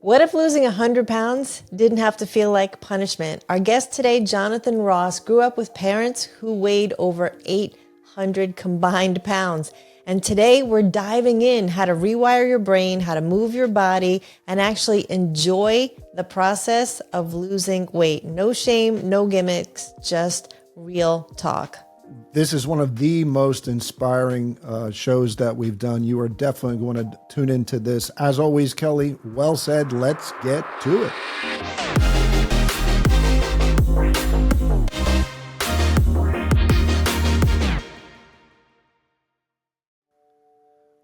What if losing 100 pounds didn't have to feel like punishment? Our guest today, Jonathan Ross, grew up with parents who weighed over 800 combined pounds. And today we're diving in how to rewire your brain, how to move your body, and actually enjoy the process of losing weight. No shame, no gimmicks, just real talk. This is one of the most inspiring shows that we've done. You are definitely going to tune into this. As always, Kelly, well said. Let's get to it.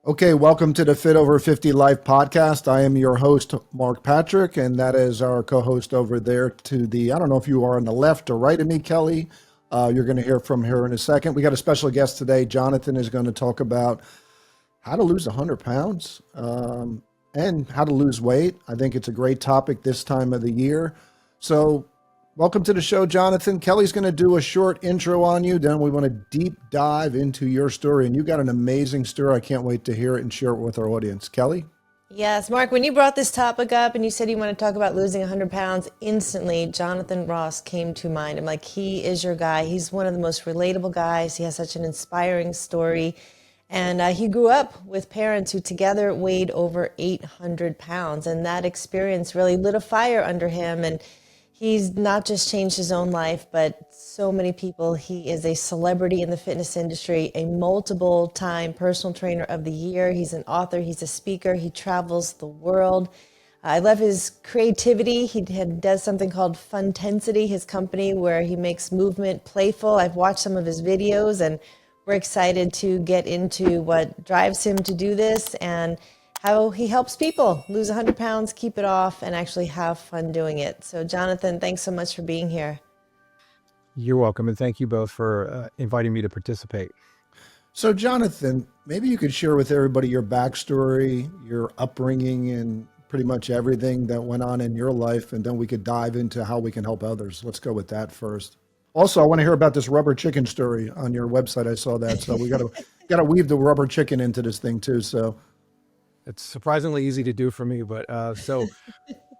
Okay, welcome to the Fit Over 50 Life podcast. I am your host, Mark Patrick, and that is our co-host over there to the, I don't know if you are on the left or right of me, Kelly. You're going to hear from her in a second. We got a special guest today. Jonathan is going to talk about how to lose 100 pounds and how to lose weight. I think it's a great topic this time of the year. So welcome to the show, Jonathan. Kelly's going to do a short intro on you. Then we want to deep dive into your story. And you got an amazing story. I can't wait to hear it and share it with our audience. Kelly? Yes, Mark, when you brought this topic up and you said you want to talk about losing 100 pounds, instantly Jonathan Ross came to mind. I'm like, he is your guy. He's one of the most relatable guys. He has such an inspiring story. And he grew up with parents who together weighed over 800 pounds. And that experience really lit a fire under him. And he's not just changed his own life, but so many people. He is a celebrity in the fitness industry, a multiple-time personal trainer of the year. He's an author. He's a speaker. He travels the world. I love his creativity. He does something called FunTensity, his company, where he makes movement playful. I've watched some of his videos, and we're excited to get into what drives him to do this and how he helps people lose 100 pounds, keep it off, and actually have fun doing it. So, Jonathan, thanks so much for being here. You're welcome, and thank you both for inviting me to participate. So, Jonathan, maybe you could share with everybody your backstory, your upbringing, and pretty much everything that went on in your life, and then we could dive into how we can help others. Let's go with that first. Also, I want to hear about this rubber chicken story on your website. I saw that, so we got to weave the rubber chicken into this thing too. So. It's surprisingly easy to do for me, but so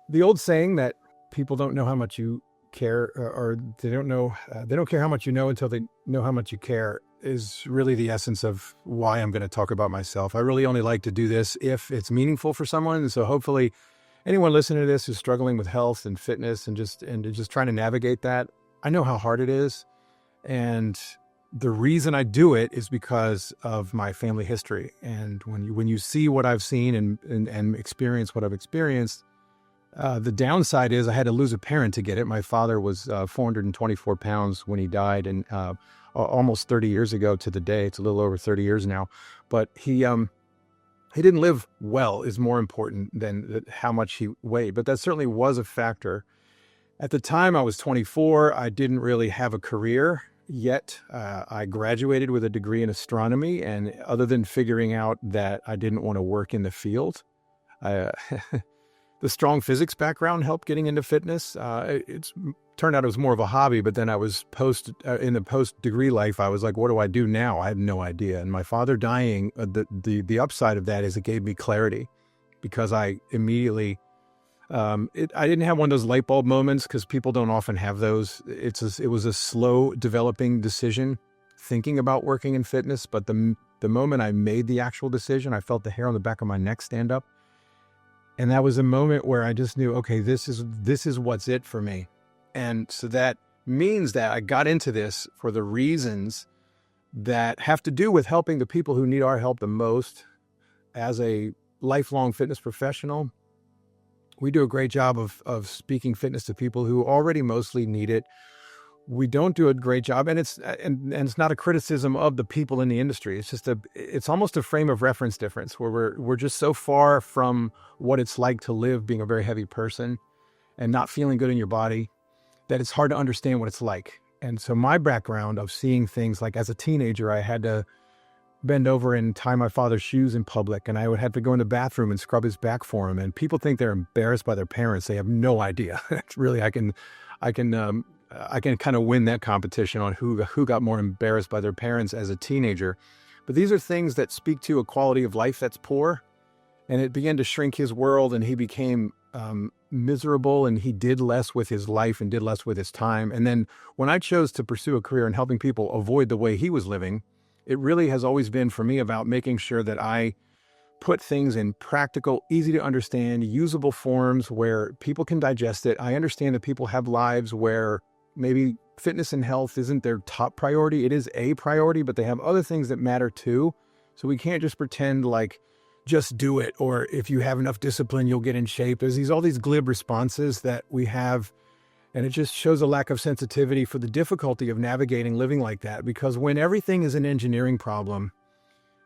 the old saying that people don't know how much you care, or they don't care how much you know until they know how much you care, is really the essence of why I'm going to talk about myself. I really only like to do this if it's meaningful for someone. And so hopefully anyone listening to this who's struggling with health and fitness and just trying to navigate that, I know how hard it is. And the reason I do it is because of my family history. And when you see what I've seen and experience what I've experienced, the downside is I had to lose a parent to get it. My father was 424 pounds when he died, and almost 30 years ago to the day. It's a little over 30 years now. But he didn't live well is more important than how much he weighed. But that certainly was a factor. At the time I was 24, I didn't really have a career yet. I graduated with a degree in astronomy, and other than figuring out that I didn't want to work in the field, the strong physics background helped getting into fitness. It's turned out it was more of a hobby, but then I was in the post-degree life, I was like, what do I do now? I have no idea. And my father dying, the upside of that is it gave me clarity, because I immediately I didn't have one of those light bulb moments, because people don't often have those. It was a slow developing decision, thinking about working in fitness. But the moment I made the actual decision, I felt the hair on the back of my neck stand up. And that was a moment where I just knew, okay, this is what's it for me. And so that means that I got into this for the reasons that have to do with helping the people who need our help the most. As a lifelong fitness professional, we do a great job of speaking fitness to people who already mostly need it. We don't do a great job, and it's not a criticism of the people in the industry. It's almost a frame of reference difference, where we're just so far from what it's like to live being a very heavy person and not feeling good in your body that it's hard to understand what it's like. And so my background of seeing things like, as a teenager, I had to bend over and tie my father's shoes in public, and I would have to go in the bathroom and scrub his back for him. And people think they're embarrassed by their parents. They have no idea. It's really, I can kind of win that competition on who got more embarrassed by their parents as a teenager. But these are things that speak to a quality of life that's poor. And it began to shrink his world, and he became miserable, and he did less with his life and did less with his time. And then when I chose to pursue a career in helping people avoid the way he was living, it really has always been for me about making sure that I put things in practical, easy to understand, usable forms where people can digest it. I understand that people have lives where maybe fitness and health isn't their top priority. It is a priority, but they have other things that matter too. So we can't just pretend like just do it, or if you have enough discipline, you'll get in shape. There's all these glib responses that we have, and it just shows a lack of sensitivity for the difficulty of navigating living like that. Because when everything is an engineering problem,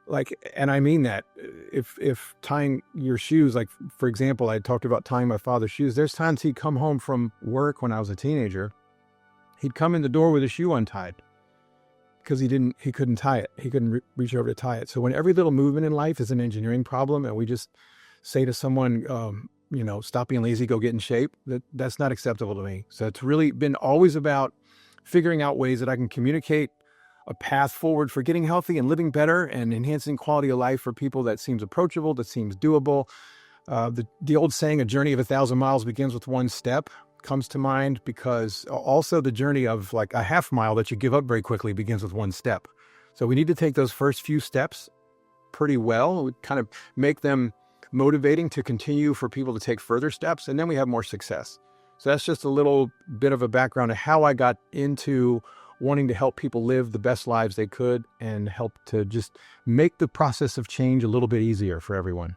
like, and I mean that, if tying your shoes, like, for example, I talked about tying my father's shoes. There's times he'd come home from work when I was a teenager. He'd come in the door with a shoe untied because he couldn't tie it. He couldn't reach over to tie it. So when every little movement in life is an engineering problem, and we just say to someone, stop being lazy, go get in shape, that's not acceptable to me. So it's really been always about figuring out ways that I can communicate a path forward for getting healthy and living better and enhancing quality of life for people that seems approachable, that seems doable. The old saying, a journey of 1,000 miles begins with one step, comes to mind, because also the journey of like a half mile that you give up very quickly begins with one step. So we need to take those first few steps pretty well. We kind of make them motivating to continue for people to take further steps, and then we have more success. So that's just a little bit of a background of how I got into wanting to help people live the best lives they could and help to just make the process of change a little bit easier for everyone.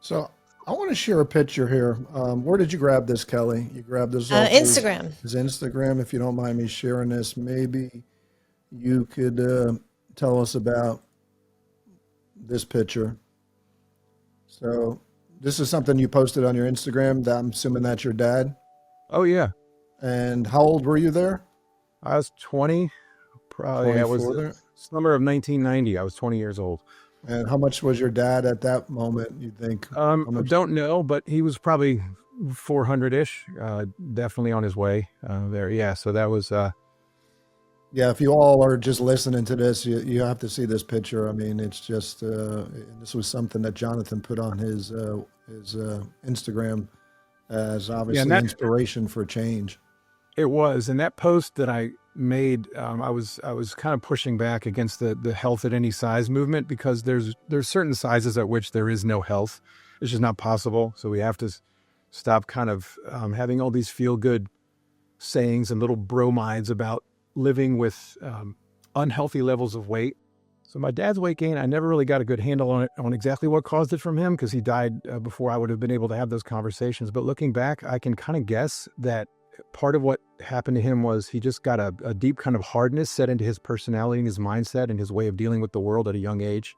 So I want to share a picture here. Where did you grab this, Kelly? You grabbed this off Instagram. His Instagram. If you don't mind me sharing this, maybe you could tell us about this picture. So this is something you posted on your Instagram. I'm assuming that's your dad. Oh, yeah. And how old were you there? I was 20. Probably it was the summer of 1990. I was 20 years old. And how much was your dad at that moment, you think? Don't know, but he was probably 400-ish, definitely on his way there. Yeah, so that was... Yeah, if you all are just listening to this, you have to see this picture. I mean, it's just... this was something that Jonathan put on his Instagram as obviously inspiration for change. It was, and that post that I made, I was kind of pushing back against the health at any size movement, because there's certain sizes at which there is no health. It's just not possible. So we have to stop kind of having all these feel good sayings and little bromides about living with unhealthy levels of weight. So my dad's weight gain, I never really got a good handle on exactly what caused it from him, because he died before I would have been able to have those conversations. But looking back, I can kind of guess that part of what happened to him was he just got a deep kind of hardness set into his personality and his mindset and his way of dealing with the world at a young age.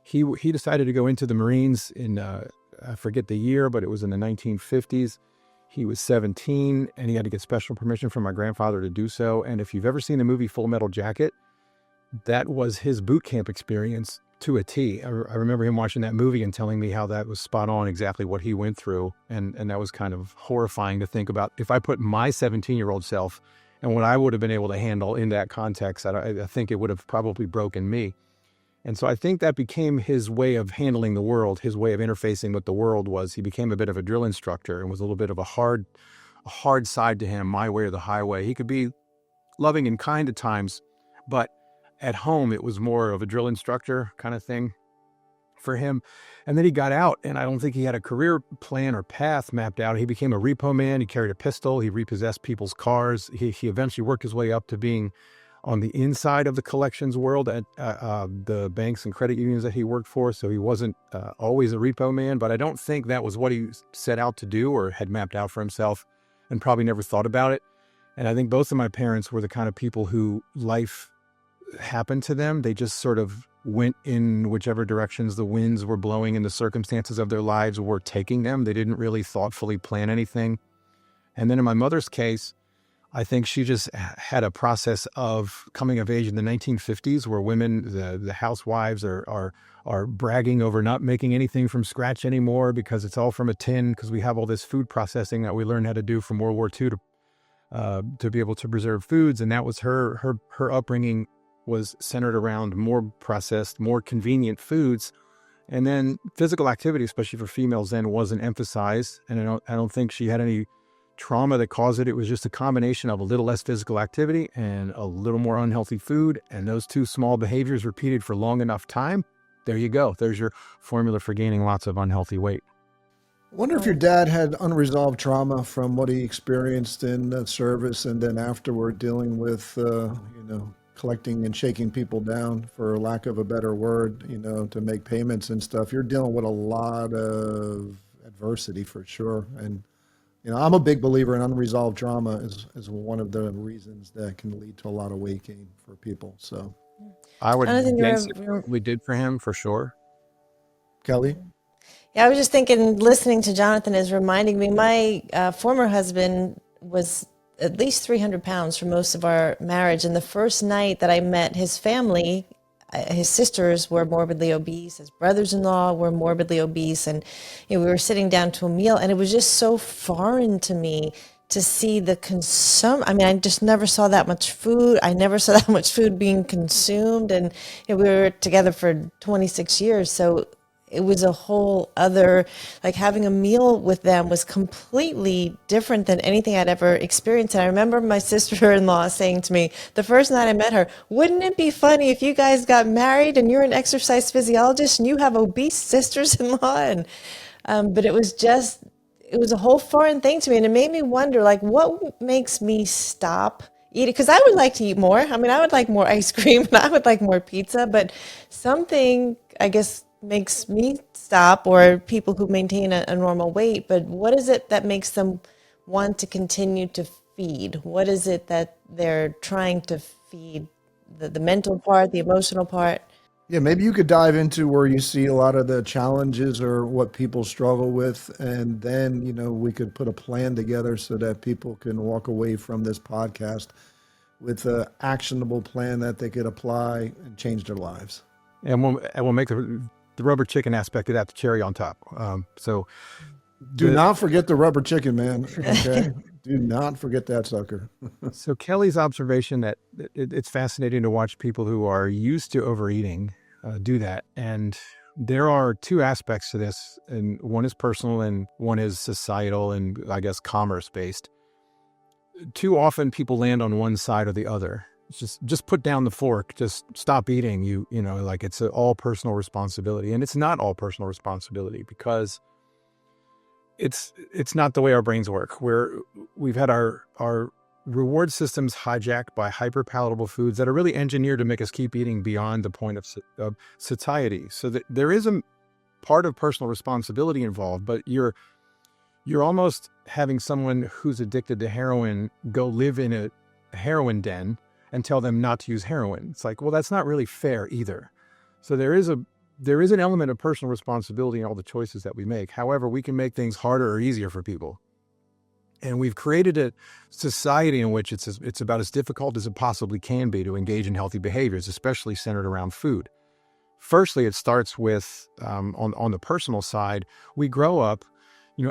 He decided to go into the Marines in, I forget the year, but it was in the 1950s. He was 17, and he had to get special permission from my grandfather to do so. And if you've ever seen the movie Full Metal Jacket, that was his boot camp experience to a T. I remember him watching that movie and telling me how that was spot on exactly what he went through. And that was kind of horrifying to think about. If I put my 17-year-old self and what I would have been able to handle in that context, I think it would have probably broken me. And so I think that became his way of handling the world. His way of interfacing with the world was he became a bit of a drill instructor and was a little bit of a hard side to him, my way or the highway. He could be loving and kind at times, but at home, it was more of a drill instructor kind of thing for him. And then he got out, and I don't think he had a career plan or path mapped out. He became a repo man. He carried a pistol. He repossessed people's cars. He eventually worked his way up to being on the inside of the collections world at the banks and credit unions that he worked for. So he wasn't always a repo man, but I don't think that was what he set out to do or had mapped out for himself, and probably never thought about it. And I think both of my parents were the kind of people who life happened to them. They just sort of went in whichever directions the winds were blowing and the circumstances of their lives were taking them. They didn't really thoughtfully plan anything. And then in my mother's case, I think she just had a process of coming of age in the 1950s where women, the housewives are bragging over not making anything from scratch anymore because it's all from a tin, because we have all this food processing that we learned how to do from World War II to be able to preserve foods. And that was her upbringing was centered around more processed, more convenient foods. And then physical activity, especially for females then, wasn't emphasized. And I don't think she had any trauma that caused it. It was just a combination of a little less physical activity and a little more unhealthy food. And those two small behaviors repeated for long enough time, there you go. There's your formula for gaining lots of unhealthy weight. I wonder if your dad had unresolved trauma from what he experienced in service and then afterward dealing with, collecting and shaking people down, for lack of a better word, to make payments and stuff. You're dealing with a lot of adversity for sure. And, I'm a big believer in unresolved trauma is one of the reasons that can lead to a lot of weight gain for people. So, I would I don't think guess it probably did for him, for sure. Kelly? Yeah, I was just thinking, listening to Jonathan is reminding me, my former husband was at least 300 pounds for most of our marriage. And the first night that I met his family, his sisters were morbidly obese, his brothers-in-law were morbidly obese. And we were sitting down to a meal, and it was just so foreign to me to see the I mean, I just never saw that much food. I never saw that much food being consumed. And we were together for 26 years. So it was a whole other, like, having a meal with them was completely different than anything I'd ever experienced. And I remember my sister-in-law saying to me the first night I met her, wouldn't it be funny if you guys got married and you're an exercise physiologist and you have obese sisters-in-law? And but it was a whole foreign thing to me. And it made me wonder, like, what makes me stop eating? Because I would like to eat more. I mean, I would like more ice cream and I would like more pizza, but something, I guess, makes me stop, or people who maintain a normal weight. But what is it that makes them want to continue to feed? What is it that they're trying to feed? The mental part, the emotional part? Yeah, maybe you could dive into where you see a lot of the challenges or what people struggle with, and then, we could put a plan together so that people can walk away from this podcast with an actionable plan that they could apply and change their lives. And we'll make the rubber chicken aspect of that the cherry on top. Do not forget the rubber chicken, man. Okay. Do not forget that sucker. So Kelly's observation that it's fascinating to watch people who are used to overeating do that. And there are two aspects to this, and one is personal and one is societal and, I guess, commerce based. Too often people land on one side or the other. It's just put down the fork, just stop eating. Like it's all personal responsibility. And it's not all personal responsibility, because it's not the way our brains work. We've had our reward systems hijacked by hyper palatable foods that are really engineered to make us keep eating beyond the point of satiety. So that there is a part of personal responsibility involved, but you're almost having someone who's addicted to heroin go live in a heroin den and tell them not to use heroin. It's like, well, that's not really fair either. So there is an element of personal responsibility in all the choices that we make. However, we can make things harder or easier for people. And we've created a society in which it's about as difficult as it possibly can be to engage in healthy behaviors, especially centered around food. Firstly, it starts with, on the personal side, we grow up,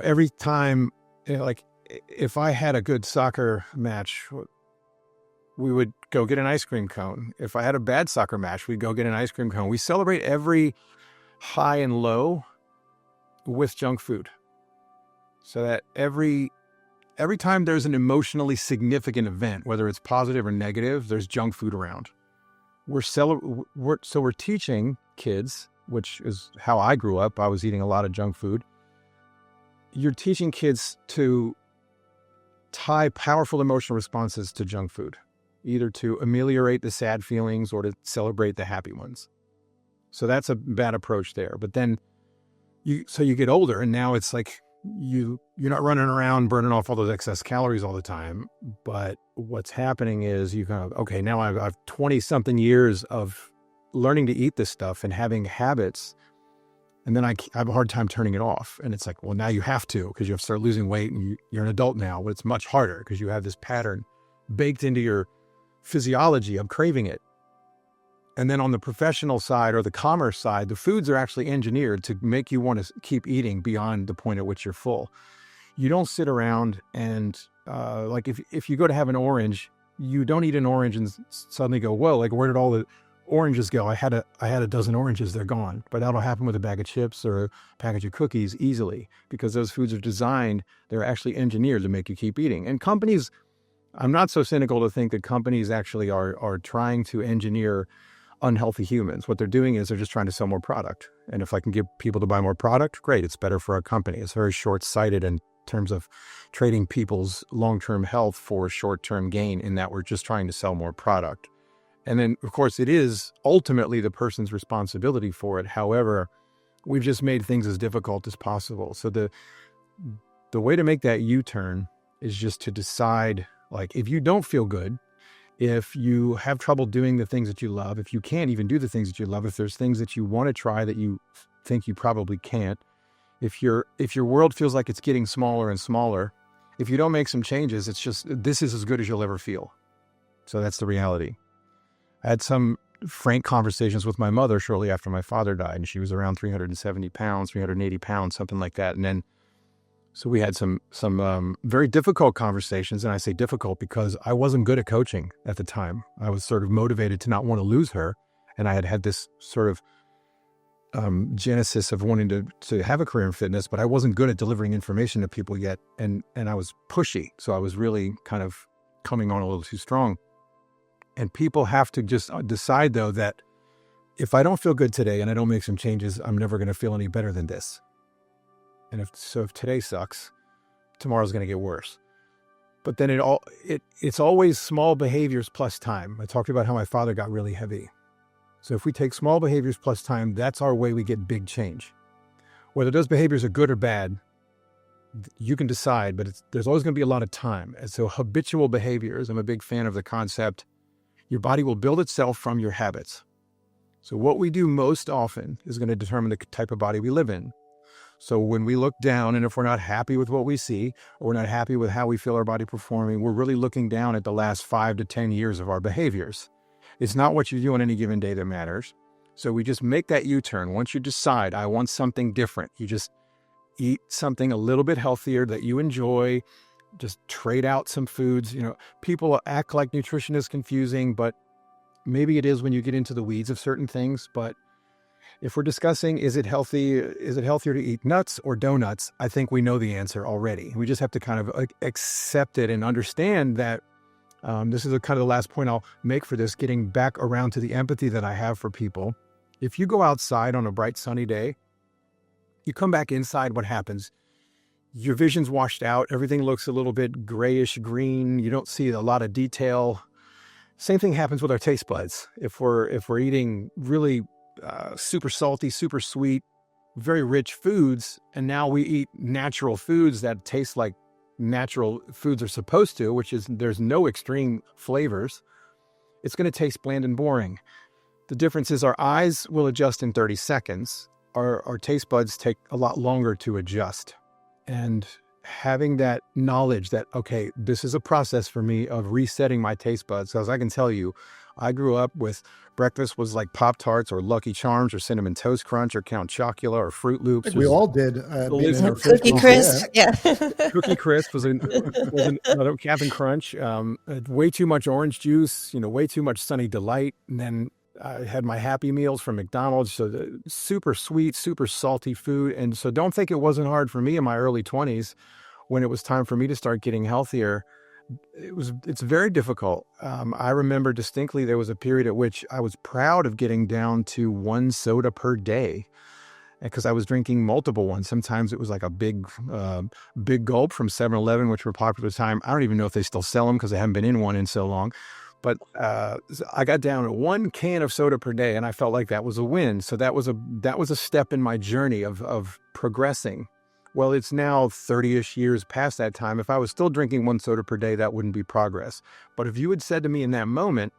every time, like if I had a good soccer match, we would go get an ice cream cone. If I had a bad soccer match, we'd go get an ice cream cone. We celebrate every high and low with junk food. So that every time there's an emotionally significant event, whether it's positive or negative, there's junk food around. We're teaching kids, which is how I grew up. I was eating a lot of junk food. You're teaching kids to tie powerful emotional responses to junk food, either to ameliorate the sad feelings or to celebrate the happy ones. So that's a bad approach there. But then you get older, and now it's like you're not running around burning off all those excess calories all the time. But what's happening is you kind of, okay, now I've 20 something years of learning to eat this stuff and having habits. And then I have a hard time turning it off. And it's like, well, now you have to, because you have to start losing weight and you're an adult now. But it's much harder because you have this pattern baked into your physiology of craving it. And then on the professional side or the commerce side, the foods are actually engineered to make you want to keep eating beyond the point at which you're full. You don't sit around and like if you go to have an orange, you don't eat an orange and suddenly go, whoa, like where did all the oranges go. I had a dozen oranges, they're gone. But that'll happen with a bag of chips or a package of cookies easily, because those foods are designed, they're actually engineered to make you keep eating. And companies, I'm not so cynical to think that companies actually are trying to engineer unhealthy humans. What they're doing is they're just trying to sell more product. And if I can get people to buy more product, great, it's better for our company. It's very short-sighted in terms of trading people's long-term health for short-term gain, in that we're just trying to sell more product. And then, of course, it is ultimately the person's responsibility for it. However, we've just made things as difficult as possible. So the way to make that U-turn is just to decide, like, if you don't feel good, if you have trouble doing the things that you love, if you can't even do the things that you love, if there's things that you want to try that you think you probably can't, if your world feels like it's getting smaller and smaller, if you don't make some changes, it's just, this is as good as you'll ever feel. So that's the reality. I had some frank conversations with my mother shortly after my father died, and she was around 370 pounds, 380 pounds, something like that. And then, so we had some very difficult conversations. And I say difficult because I wasn't good at coaching at the time. I was sort of motivated to not want to lose her. And I had this sort of genesis of wanting to have a career in fitness, but I wasn't good at delivering information to people yet. And I was pushy. So I was really kind of coming on a little too strong. And people have to just decide, though, that if I don't feel good today and I don't make some changes, I'm never going to feel any better than this. And if today sucks, tomorrow's going to get worse. But then it's always small behaviors plus time. I talked about how my father got really heavy. So if we take small behaviors plus time, that's our way we get big change. Whether those behaviors are good or bad, you can decide, but there's always going to be a lot of time. And so habitual behaviors, I'm a big fan of the concept. Your body will build itself from your habits. So what we do most often is going to determine the type of body we live in. So when we look down, and if we're not happy with what we see, or we're not happy with how we feel our body performing, we're really looking down at the last 5 to 10 years of our behaviors. It's not what you do on any given day that matters. So we just make that U-turn. Once you decide, I want something different, you just eat something a little bit healthier that you enjoy. Just trade out some foods. People act like nutrition is confusing, but maybe it is when you get into the weeds of certain things. But if we're discussing, is it healthier to eat nuts or donuts? I think we know the answer already. We just have to kind of accept it and understand that this is kind of the last point I'll make for this, getting back around to the empathy that I have for people. If you go outside on a bright sunny day, you come back inside, what happens? Your vision's washed out. Everything looks a little bit grayish green. You don't see a lot of detail. Same thing happens with our taste buds. If we're eating really super salty, super sweet, very rich foods, and now we eat natural foods that taste like natural foods are supposed to, which is there's no extreme flavors, it's going to taste bland and boring. The difference is our eyes will adjust in 30 seconds. Our taste buds take a lot longer to adjust. And having that knowledge that, okay, this is a process for me of resetting my taste buds. Because I can tell you, I grew up with breakfast was like Pop-Tarts or Lucky Charms or Cinnamon Toast Crunch or Count Chocula or Fruit Loops. We all did. Being in our Cookie 50s, Crisp, yeah. Cookie Crisp was another Captain Crunch. Way too much orange juice, way too much Sunny Delight. And then I had my Happy Meals from McDonald's, so the super sweet, super salty food. And so don't think it wasn't hard for me in my early 20s when it was time for me to start getting healthier. It's very difficult. I remember distinctly there was a period at which I was proud of getting down to 1 soda per day because I was drinking multiple ones. Sometimes it was like a big gulp from 7-Eleven, which were popular at the time. I don't even know if they still sell them because I haven't been in one in so long. But I got down to 1 can of soda per day, and I felt like that was a win. So that was a step in my journey of progressing. Well, it's now 30-ish years past that time. If I was still drinking 1 soda per day, that wouldn't be progress. But if you had said to me in that moment,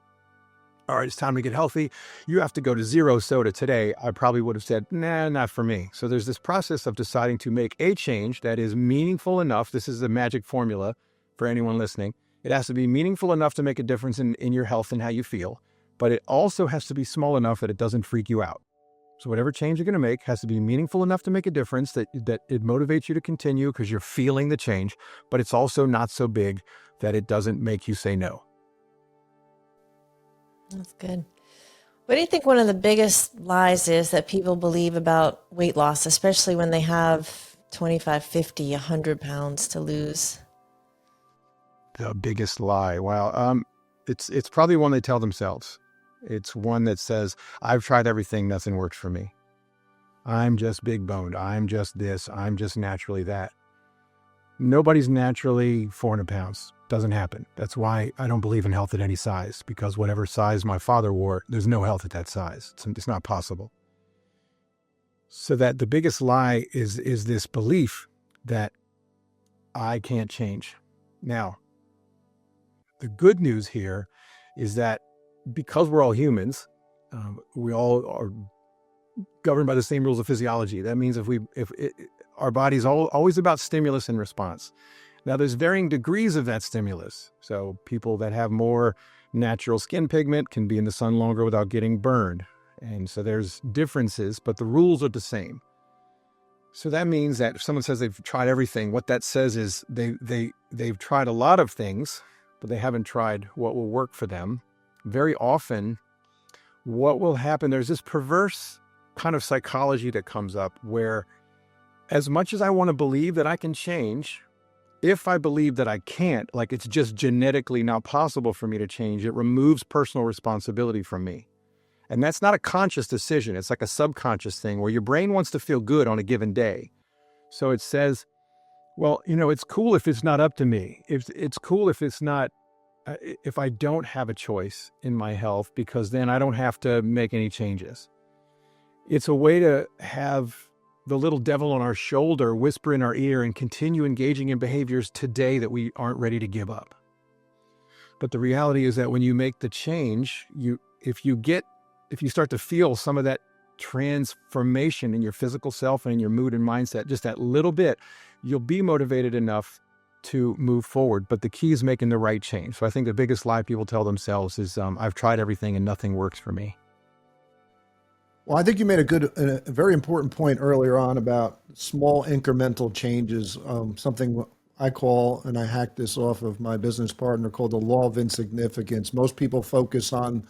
all right, it's time to get healthy, you have to go to 0 soda today, I probably would have said, nah, not for me. So there's this process of deciding to make a change that is meaningful enough. This is the magic formula for anyone listening. It has to be meaningful enough to make a difference in your health and how you feel. But it also has to be small enough that it doesn't freak you out. So whatever change you're going to make has to be meaningful enough to make a difference, that it motivates you to continue because you're feeling the change, but it's also not so big that it doesn't make you say no. That's good. What do you think one of the biggest lies is that people believe about weight loss, especially when they have 25, 50, 100 pounds to lose? The biggest lie. Wow. It's probably one they tell themselves. It's one that says, I've tried everything, nothing works for me. I'm just big boned. I'm just this. I'm just naturally that. Nobody's naturally 400 pounds. Doesn't happen. That's why I don't believe in health at any size, because whatever size my father wore, there's no health at that size. It's not possible. So that the biggest lie is this belief that I can't change. Now, the good news here is that because we're all humans, we all are governed by the same rules of physiology. That means our body's always about stimulus and response. Now, there's varying degrees of that stimulus. So people that have more natural skin pigment can be in the sun longer without getting burned. And so there's differences, but the rules are the same. So that means that if someone says they've tried everything, what that says is they've tried a lot of things, but they haven't tried what will work for them. Very often, what will happen, there's this perverse kind of psychology that comes up where as much as I want to believe that I can change, if I believe that I can't, like it's just genetically not possible for me to change, it removes personal responsibility from me. And that's not a conscious decision. It's like a subconscious thing where your brain wants to feel good on a given day. So it says, well, it's cool if it's not up to me. It's cool if it's not, if I don't have a choice in my health, because then I don't have to make any changes. It's a way to have the little devil on our shoulder whisper in our ear and continue engaging in behaviors today that we aren't ready to give up. But the reality is that when you make the change, if you start to feel some of that transformation in your physical self and in your mood and mindset, just that little bit, you'll be motivated enough to move forward. But the key is making the right change. So I think the biggest lie people tell themselves is, I've tried everything and nothing works for me. Well, I think you made a very important point earlier on about small incremental changes. Something I call, and I hacked this off of my business partner, called the law of insignificance. Most people focus on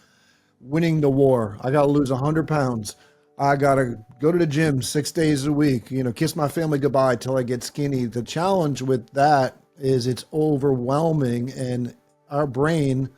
winning the war. I got to lose 100 pounds. I got to go to the gym 6 days a week, kiss my family goodbye till I get skinny. The challenge with that is it's overwhelming, and our brain,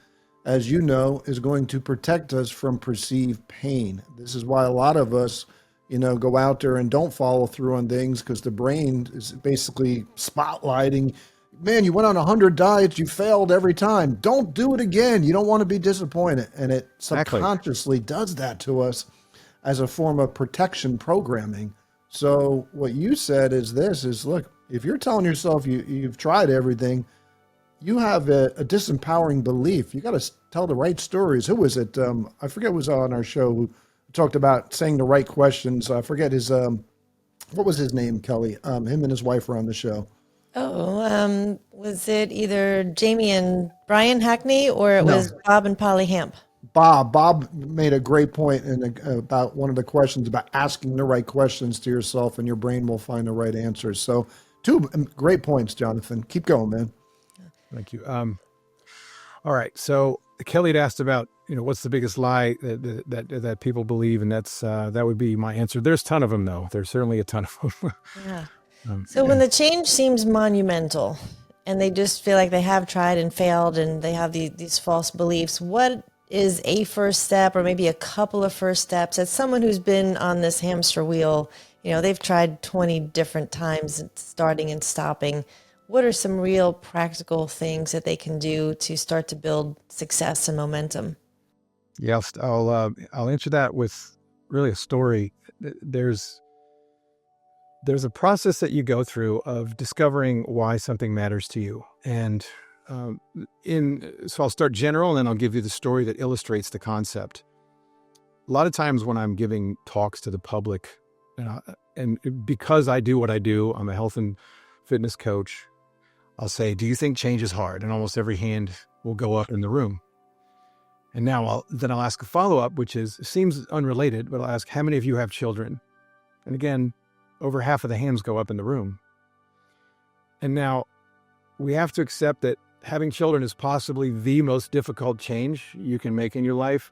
as you know, is going to protect us from perceived pain. This is why a lot of us, go out there and don't follow through on things, because the brain is basically spotlighting, man, you went on 100 diets, you failed every time. Don't do it again. You don't want to be disappointed. And it subconsciously does that to us as a form of protection programming. So what you said is look, if you're telling yourself you've tried everything, you have a disempowering belief. You got to tell the right stories. Who was it? I forget who was on our show who talked about saying the right questions. I forget what was his name, Kelly? Him and his wife were on the show. Oh, was it either Jamie and Brian Hackney, or it No. was Bob and Polly Hamp? Bob made a great point about one of the questions about asking the right questions to yourself, and your brain will find the right answers. So 2 great points, Jonathan. Keep going, man. Thank you. All right. So Kelly had asked about, what's the biggest lie that people believe, and that would be my answer. There's a ton of them, though. There's certainly a ton of them. Yeah. So when the change seems monumental and they just feel like they have tried and failed and they have these false beliefs, what is a first step, or maybe a couple of first steps, as someone who's been on this hamster wheel, they've tried 20 different times starting and stopping. What are some real practical things that they can do to start to build success and momentum? Yes, I'll answer that with really a story. There's a process that you go through of discovering why something matters to you. And so I'll start general, and then I'll give you the story that illustrates the concept. A lot of times when I'm giving talks to the public, and because I do what I do, I'm a health and fitness coach, I'll say, do you think change is hard? And almost every hand will go up in the room. And now I'll ask a follow-up, which seems unrelated, but I'll ask, how many of you have children? And again, over half of the hands go up in the room. And now we have to accept that having children is possibly the most difficult change you can make in your life.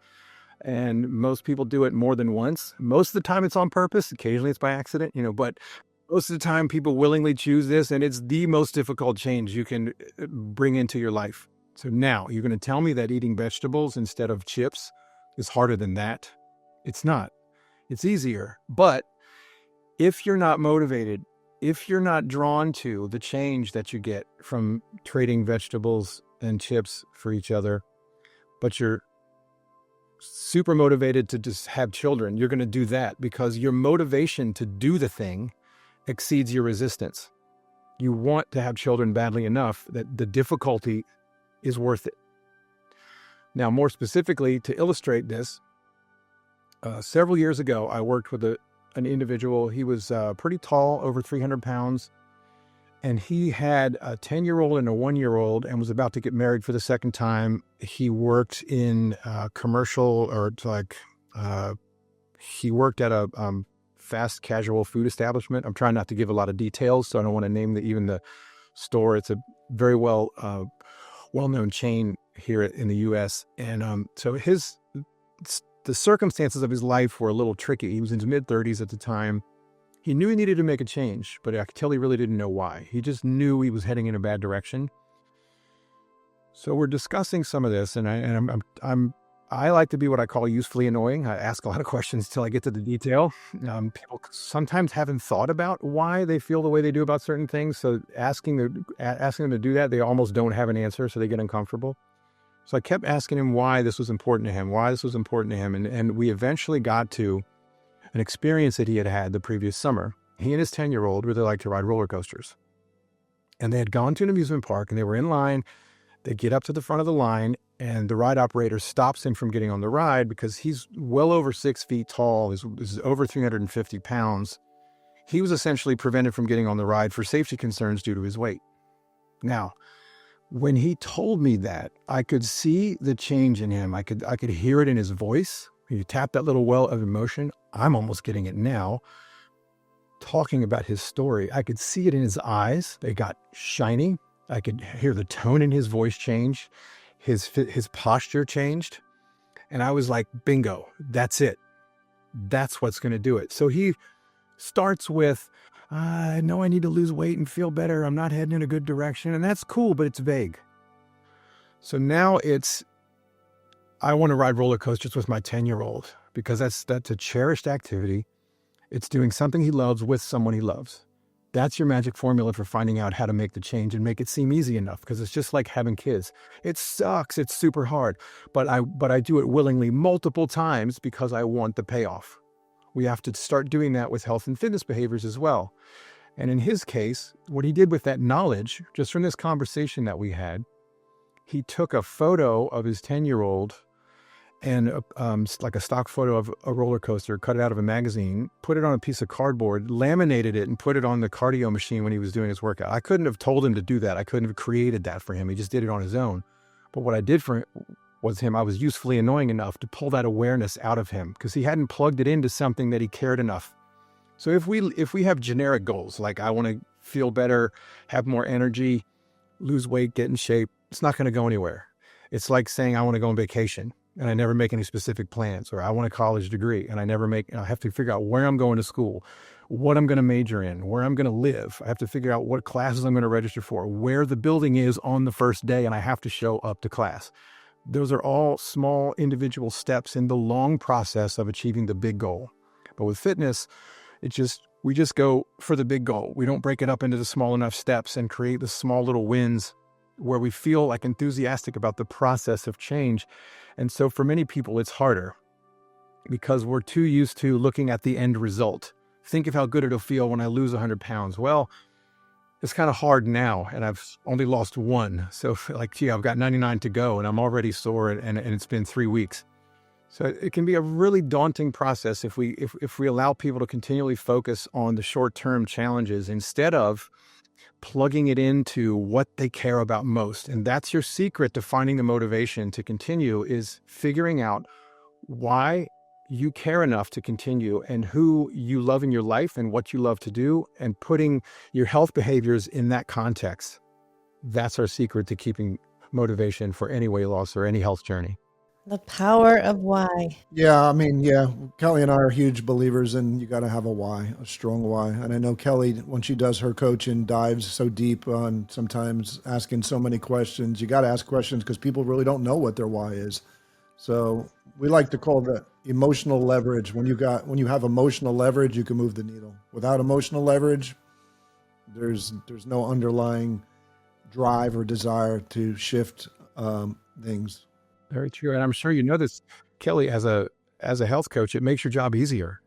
And most people do it more than once. Most of the time it's on purpose. Occasionally it's by accident, but most of the time people willingly choose this, and it's the most difficult change you can bring into your life. So now you're going to tell me that eating vegetables instead of chips is harder than that? It's not. It's easier. But if you're not motivated, if you're not drawn to the change that you get from trading vegetables and chips for each other, but you're super motivated to just have children, you're going to do that because your motivation to do the thing exceeds your resistance. You want to have children badly enough that the difficulty is worth it. Now, more specifically, to illustrate this, several years ago, I worked with an individual. He was pretty tall, over 300 pounds, and he had a 10-year-old and a 1-year-old and was about to get married for the second time. He worked in commercial, or he worked at a fast casual food establishment. I'm trying not to give a lot of details, so I don't want to name even the store. It's a very well-known chain here in the U.S. And so the circumstances of his life were a little tricky. He was in his mid-30s at the time. He knew he needed to make a change, but I could tell he really didn't know why. He just knew he was heading in a bad direction. So we're discussing some of this, and I like to be what I call usefully annoying. I ask a lot of questions till I get to the detail. People sometimes haven't thought about why they feel the way they do about certain things. So asking them to do that, they almost don't have an answer, so they get uncomfortable. So I kept asking him why this was important to him, and we eventually got to an experience that he had had the previous summer. He and his 10-year-old really like to ride roller coasters. And they had gone to an amusement park, and they were in line. They get up to the front of the line, and the ride operator stops him from getting on the ride because he's well over 6 feet tall. He's over 350 pounds. He was essentially prevented from getting on the ride for safety concerns due to his weight. Now, when he told me that, I could see the change in him. I could hear it in his voice. He tapped that little well of emotion. I'm almost getting it now. Talking about his story, I could see it in his eyes. They got shiny. I could hear the tone in his voice change. His posture changed. And I was like, bingo, that's it. That's what's going to do it. So he starts with, I know I need to lose weight and feel better. I'm not heading in a good direction. And that's cool, but it's vague. So now I want to ride roller coasters with my 10-year-old because that's a cherished activity. It's doing something he loves with someone he loves. That's your magic formula for finding out how to make the change and make it seem easy enough, because it's just like having kids. It sucks. It's super hard, but I do it willingly multiple times because I want the payoff. We have to start doing that with health and fitness behaviors as well. And in his case, what he did with that knowledge, just from this conversation that we had, he took a photo of his 10-year-old and like a stock photo of a roller coaster, cut it out of a magazine, put it on a piece of cardboard, laminated it, and put it on the cardio machine when he was doing his workout. I couldn't have told him to do that. I couldn't have created that for him. He just did it on his own. But what I did for him I was usefully annoying enough to pull that awareness out of him because he hadn't plugged it into something that he cared enough. So if we have generic goals, like I want to feel better, have more energy, lose weight, get in shape, it's not going to go anywhere. It's like saying I want to go on vacation and I never make any specific plans, or I want a college degree and I have to figure out where I'm going to school, what I'm going to major in, where I'm going to live. I have to figure out what classes I'm going to register for, where the building is on the first day, and I have to show up to class. Those are all small individual steps in the long process of achieving the big goal. But with fitness, we just go for the big goal. We don't break it up into the small enough steps and create the small little wins where we feel like enthusiastic about the process of change. And so for many people, it's harder because we're too used to looking at the end result. Think of how good it'll feel when I lose 100 pounds. Well, it's kind of hard now, and I've only lost 1. So I've got 99 to go, and I'm already sore, and it's been 3 weeks. So it can be a really daunting process if we allow people to continually focus on the short-term challenges instead of plugging it into what they care about most. And that's your secret to finding the motivation to continue, is figuring out why you care enough to continue and who you love in your life and what you love to do, and putting your health behaviors in that context. That's our secret to keeping motivation for any weight loss or any health journey. The power of why. Yeah, I mean, yeah, Kelly and I are huge believers in you got to have a why, a strong why. And I know Kelly, when she does her coaching, dives so deep on sometimes asking so many questions. You got to ask questions because people really don't know what their why is. So we like to call that emotional leverage. When you have emotional leverage, you can move the needle. Without emotional leverage, there's no underlying drive or desire to shift things. Very true. And I'm sure you know this, Kelly, as a health coach, it makes your job easier.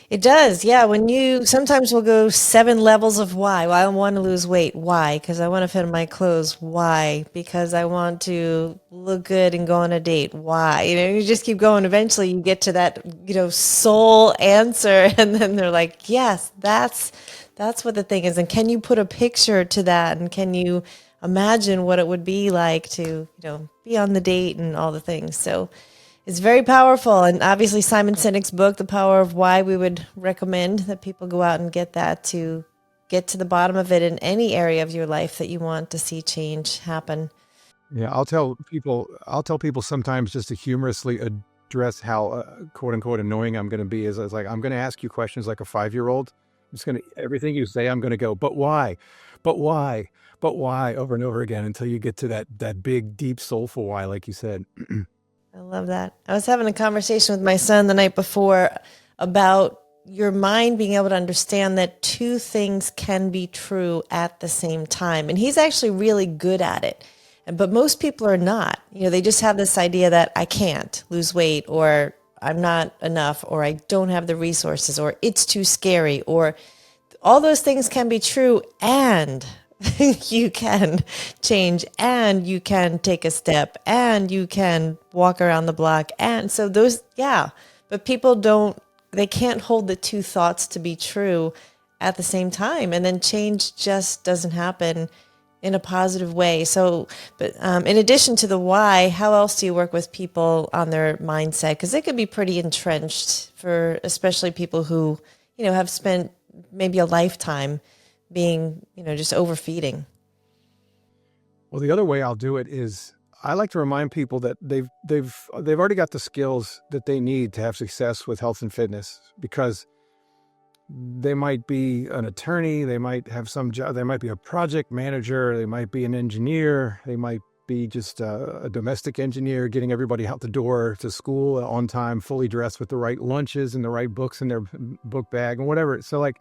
It does, yeah. When you sometimes we'll go 7 levels of why. Well, I want to lose weight. Why? Because I want to fit in my clothes. Why? Because I want to look good and go on a date. Why? You just keep going. Eventually, you get to that, soul answer, and then they're like, "Yes, that's what the thing is." And can you put a picture to that? And can you imagine what it would be like to, be on the date and all the things? So. It's very powerful. And obviously, Simon Sinek's book, The Power of Why, we would recommend that people go out and get that to get to the bottom of it in any area of your life that you want to see change happen. Yeah, I'll tell people sometimes just to humorously address how quote unquote annoying I'm going to be is like, I'm going to ask you questions like a 5-year-old. I'm just going to, everything you say, I'm going to go, but why? But why? But why? Over and over again until you get to that big, deep, soulful why, like you said. I love that. I was having a conversation with my son the night before about your mind being able to understand that two things can be true at the same time. And he's actually really good at it. But most people are not. They just have this idea that I can't lose weight, or I'm not enough, or I don't have the resources, or it's too scary, or all those things can be true, and you can change, and you can take a step, and you can walk around the block. And so those, yeah, but people they can't hold the two thoughts to be true at the same time. And then change just doesn't happen in a positive way. So, but in addition to the why, how else do you work with people on their mindset? Because it could be pretty entrenched for especially people who, have spent maybe a lifetime being, just overfeeding. Well, the other way I'll do it is I like to remind people that they've already got the skills that they need to have success with health and fitness, because they might be an attorney, they might have some job, they might be a project manager, they might be an engineer, they might be just a domestic engineer getting everybody out the door to school on time, fully dressed with the right lunches and the right books in their book bag and whatever. So like,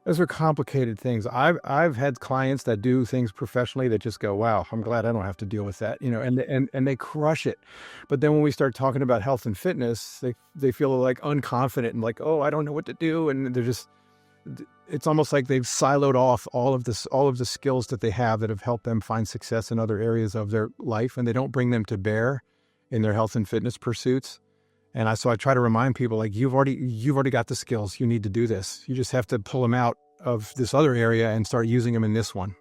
those are complicated things. I've had clients that do things professionally that just go, wow, I'm glad I don't have to deal with that, and they crush it. But then when we start talking about health and fitness, they feel like unconfident and like, oh, I don't know what to do. And it's almost like they've siloed off all of the skills that they have that have helped them find success in other areas of their life, and they don't bring them to bear in their health and fitness pursuits. And so I try to remind people, like, you've already got the skills. You need to do this. You just have to pull them out of this other area and start using them in this one.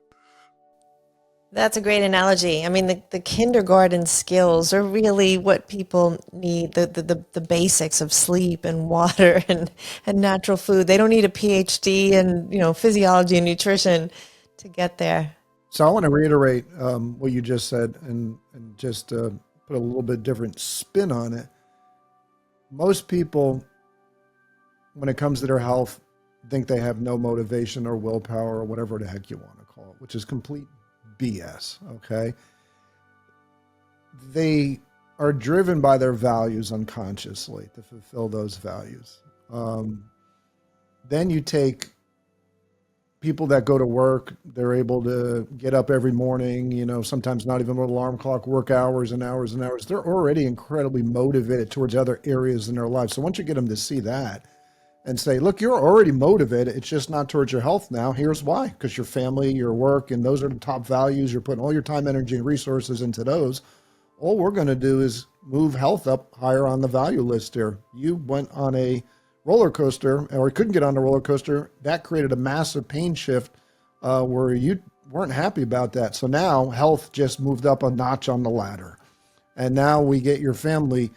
That's a great analogy. I mean, the kindergarten skills are really what people need, the basics of sleep and water and natural food. They don't need a PhD in, physiology and nutrition to get there. So I want to reiterate what you just said and just put a little bit different spin on it. Most people, when it comes to their health, think they have no motivation or willpower or whatever the heck you want to call it, which is complete BS, okay? They are driven by their values unconsciously to fulfill those values. Then you take people that go to work, they're able to get up every morning, sometimes not even with an alarm clock, work hours and hours and hours. They're already incredibly motivated towards other areas in their life. So once you get them to see that and say, look, you're already motivated, it's just not towards your health now. Here's why: because your family, your work, and those are the top values. You're putting all your time, energy, and resources into those. All we're going to do is move health up higher on the value list here. You went on a roller coaster, or couldn't get on the roller coaster. That created a massive pain shift where you weren't happy about that. So now health just moved up a notch on the ladder. And now we get your family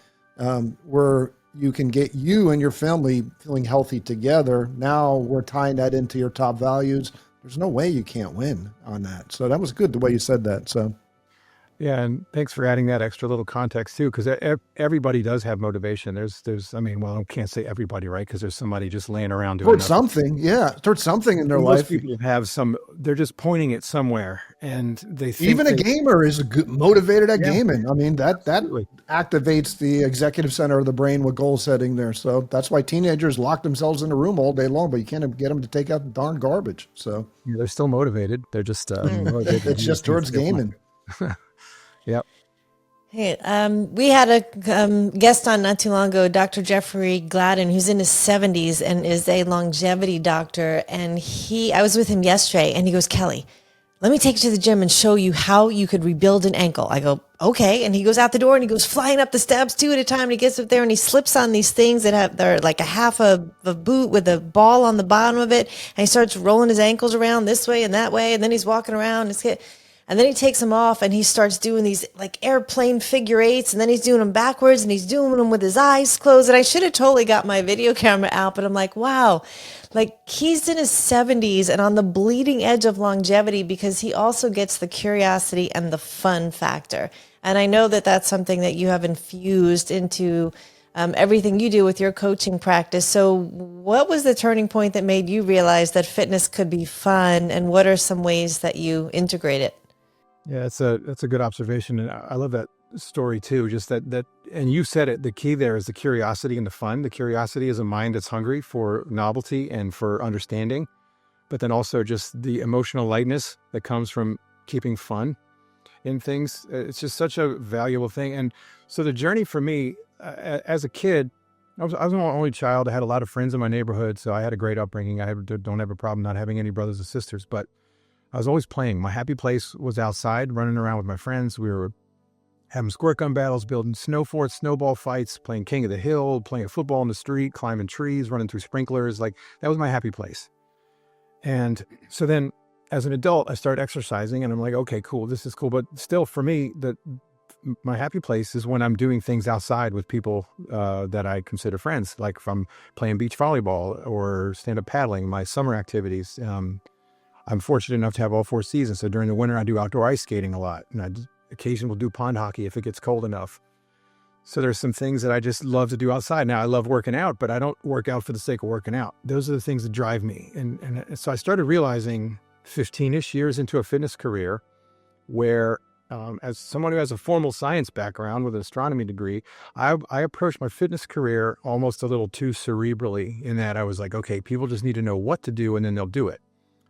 where you can get you and your family feeling healthy together. Now we're tying that into your top values. There's no way you can't win on that. So that was good the way you said that. So Yeah, and thanks for adding that extra little context too, because everybody does have motivation. I mean, well, I can't say everybody, right? Because there's somebody just laying around doing Towards nothing. something, yeah, towards something in their Most life. people have they're just pointing it somewhere, and they think Even a they, gamer is motivated at yeah, gaming. I mean, that absolutely. activates the executive center of the brain with goal setting there. So that's why teenagers lock themselves in a room all day long, but you can't get them to take out the darn garbage. So Yeah, they're still motivated. They're just motivated to it's do the just things towards that they want. gaming. Yep. Hey, we had a guest on not too long ago, Dr. Jeffrey Gladden, who's in his 70s and is a longevity doctor. And I was with him yesterday, and he goes, Kelly, let me take you to the gym and show you how you could rebuild an ankle. I go, okay. And he goes out the door and he goes flying up the steps 2 at a time. And he gets up there and he slips on these things they're like a half a boot with a ball on the bottom of it. And he starts rolling his ankles around this way and that way. And then he's walking around. And then he takes them off and he starts doing these like airplane figure eights. And then he's doing them backwards and he's doing them with his eyes closed. And I should have totally got my video camera out, but I'm like, wow, like he's in his 70s and on the bleeding edge of longevity because he also gets the curiosity and the fun factor. And I know that that's something that you have infused into everything you do with your coaching practice. So what was the turning point that made you realize that fitness could be fun? And what are some ways that you integrate it? Yeah, that's a good observation, and I love that story too. Just that, and you said it. The key there is the curiosity and the fun. The curiosity is a mind that's hungry for novelty and for understanding, but then also just the emotional lightness that comes from keeping fun in things. It's just such a valuable thing. And so the journey for me, as a kid, I was an only child. I had a lot of friends in my neighborhood, so I had a great upbringing. Don't have a problem not having any brothers or sisters, but I was always playing. My happy place was outside, running around with my friends. We were having squirt gun battles, building snow forts, snowball fights, playing King of the Hill, playing football in the street, climbing trees, running through sprinklers. Like that was my happy place. And so then as an adult, I started exercising and I'm like, okay, cool. This is cool. But still for me, my happy place is when I'm doing things outside with people that I consider friends, like if I'm playing beach volleyball or stand-up paddling, my summer activities. I'm fortunate enough to have all 4 seasons. So during the winter, I do outdoor ice skating a lot. And I occasionally will do pond hockey if it gets cold enough. So there's some things that I just love to do outside. Now, I love working out, but I don't work out for the sake of working out. Those are the things that drive me. And so I started realizing 15-ish years into a fitness career where as someone who has a formal science background with an astronomy degree, I approached my fitness career almost a little too cerebrally in that I was like, okay, people just need to know what to do and then they'll do it.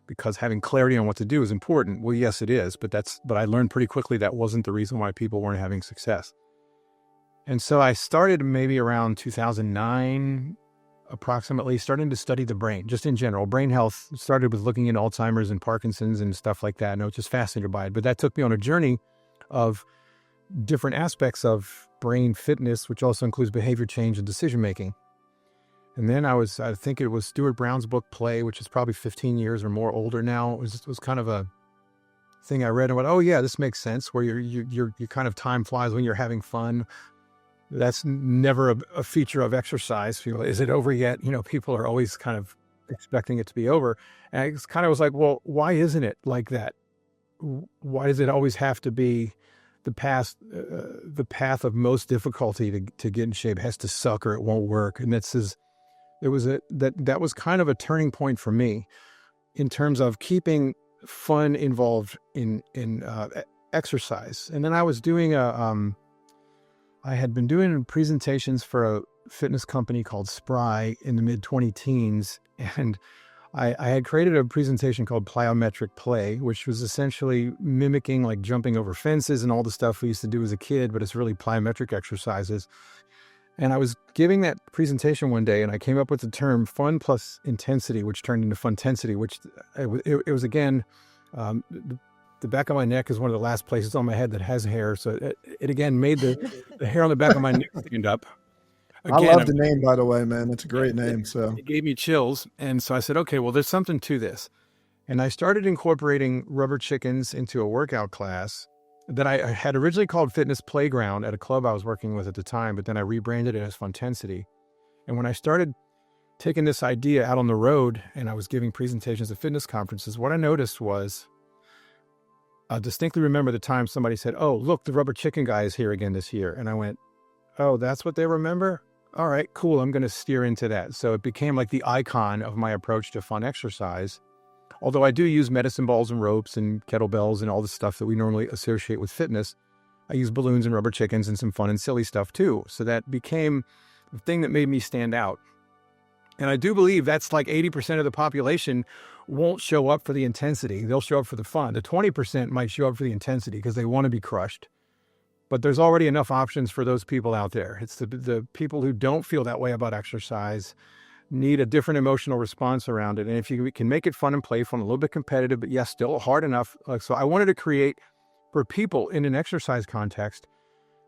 Because having clarity on what to do is important. Well, yes, it is, but I learned pretty quickly that wasn't the reason why people weren't having success. And so I started maybe around 2009, approximately, starting to study the brain, just in general. Brain health started with looking at Alzheimer's and Parkinson's and stuff like that. And I was just fascinated by it. But that took me on a journey of different aspects of brain fitness, which also includes behavior change and decision-making. And then I think it was Stuart Brown's book, Play, which is probably 15 years or more older now. It was kind of a thing I read and went, oh yeah, this makes sense, where you kind of time flies when you're having fun. That's never a feature of exercise. People, is it over yet? People are always kind of expecting it to be over. And I kind of was like, well, why isn't it like that? Why does it always have to be the path of most difficulty to get in shape has to suck or it won't work? And that was kind of a turning point for me in terms of keeping fun involved in exercise. And then I was doing I had been doing presentations for a fitness company called Spry in the mid 20-teens. And I had created a presentation called Plyometric Play, which was essentially mimicking like jumping over fences and all the stuff we used to do as a kid, but it's really plyometric exercises. And I was giving that presentation one day and I came up with the term fun plus intensity, which turned into FunTensity, which it was again, the back of my neck is one of the last places on my head that has hair. So it again made the hair on the back of my neck stand up. Again, I love the name, by the way, man. It's a great name. So it gave me chills. And so I said, okay, well, there's something to this. And I started incorporating rubber chickens into a workout class that I had originally called Fitness Playground at a club I was working with at the time, but then I rebranded it as FunTensity. And when I started taking this idea out on the road and I was giving presentations at fitness conferences, what I noticed was I distinctly remember the time somebody said, "Oh, look, the rubber chicken guy is here again this year." And I went, "Oh, that's what they remember? All right, cool. I'm going to steer into that." So it became like the icon of my approach to fun exercise. Although I do use medicine balls and ropes and kettlebells and all the stuff that we normally associate with fitness, I use balloons and rubber chickens and some fun and silly stuff too. So that became the thing that made me stand out. And I do believe that's like 80% of the population won't show up for the intensity. They'll show up for the fun. The 20% might show up for the intensity because they want to be crushed. But there's already enough options for those people out there. It's the people who don't feel that way about exercise need a different emotional response around it. And if you can make it fun and playful and a little bit competitive, but yes, still hard enough. So I wanted to create for people in an exercise context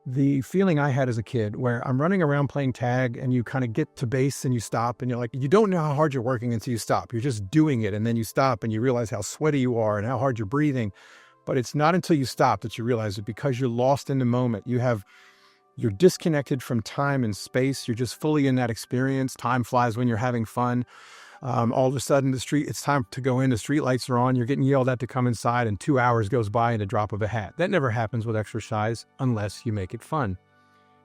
the feeling I had as a kid where I'm running around playing tag and you kind of get to base and you stop and you're like, you don't know how hard you're working until you stop. You're just doing it. And then you stop and you realize how sweaty you are and how hard you're breathing. But it's not until you stop that you realize it, because you're lost in the moment. You're disconnected from time and space. You're just fully in that experience. Time flies when you're having fun. All of a sudden it's time to go in. The street lights are on. You're getting yelled at to come inside, and 2 hours goes by in a drop of a hat. That never happens with exercise unless you make it fun.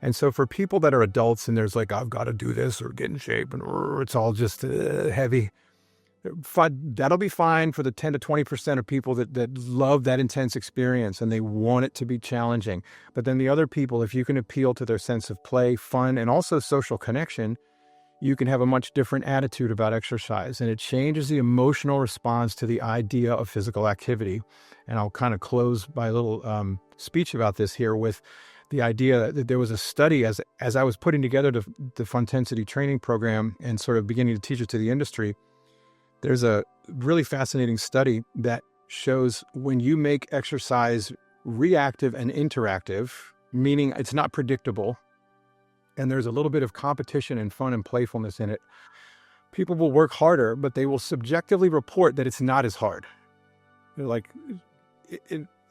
And so for people that are adults and there's like, I've got to do this or get in shape and it's all just heavy, that'll be fine for the 10 to 20% of people that love that intense experience and they want it to be challenging. But then the other people, if you can appeal to their sense of play, fun, and also social connection, you can have a much different attitude about exercise, and it changes the emotional response to the idea of physical activity. And I'll kind of close my little speech about this here with the idea that there was a study as I was putting together the FunTensity training program and sort of beginning to teach it to the industry. There's a really fascinating study that shows when you make exercise reactive and interactive, meaning it's not predictable, and there's a little bit of competition and fun and playfulness in it, people will work harder, but they will subjectively report that it's not as hard. They're like,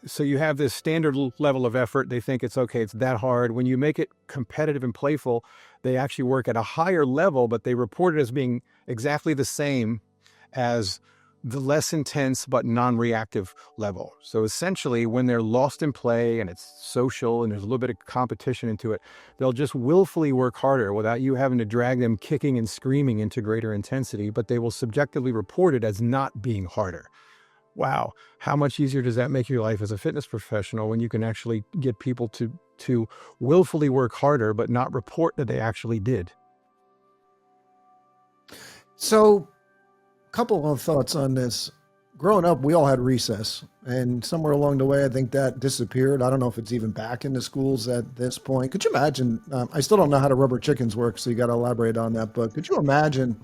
so you have this standard level of effort. They think it's okay, it's that hard. When you make it competitive and playful, they actually work at a higher level, but they report it as being exactly the same as the less intense but non-reactive level. So essentially, when they're lost in play and it's social and there's a little bit of competition into it, they'll just willfully work harder without you having to drag them kicking and screaming into greater intensity, but they will subjectively report it as not being harder. Wow, how much easier does that make your life as a fitness professional when you can actually get people to willfully work harder but not report that they actually did? So, couple of thoughts on this. Growing up, we all had recess, and somewhere along the way, I think that disappeared. I don't know if it's even back in the schools at this point. Could you imagine? I still don't know how the rubber chickens work, so you got to elaborate on that. But could you imagine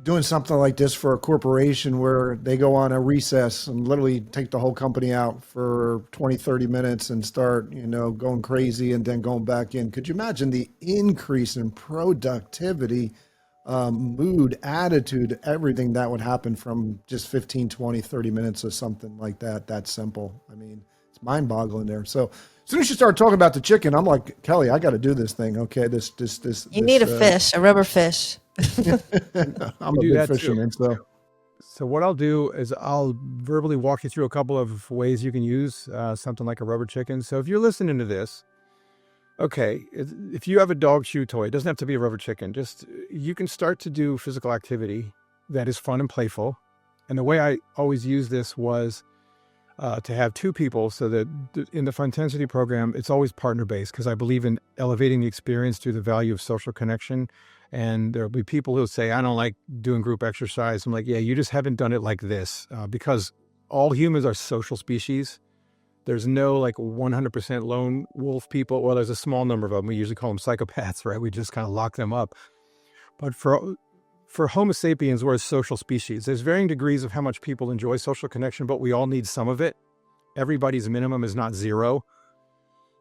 doing something like this for a corporation where they go on a recess and literally take the whole company out for 20, 30 minutes and start, going crazy and then going back in? Could you imagine the increase in productivity, mood, attitude, everything that would happen from just 15, 20, 30 minutes or something like that? That's simple. I mean, it's mind boggling there. So as soon as you start talking about the chicken, I'm like, Kelly, I got to do this thing. Okay. You need a fish, a rubber fish. I'm a big fisherman. So what I'll do is I'll verbally walk you through a couple of ways you can use something like a rubber chicken. So if you're listening to this, okay, if you have a dog chew toy, it doesn't have to be a rubber chicken. You can start to do physical activity that is fun and playful. And the way I always use this was to have two people, so that in the FunTensity program, it's always partner-based, because I believe in elevating the experience through the value of social connection. And there'll be people who'll say, I don't like doing group exercise. I'm like, yeah, you just haven't done it like this, because all humans are social species. There's no like 100% lone wolf people. Well, there's a small number of them. We usually call them psychopaths, right? We just kind of lock them up. But for Homo sapiens, we're a social species. There's varying degrees of how much people enjoy social connection, but we all need some of it. Everybody's minimum is not zero.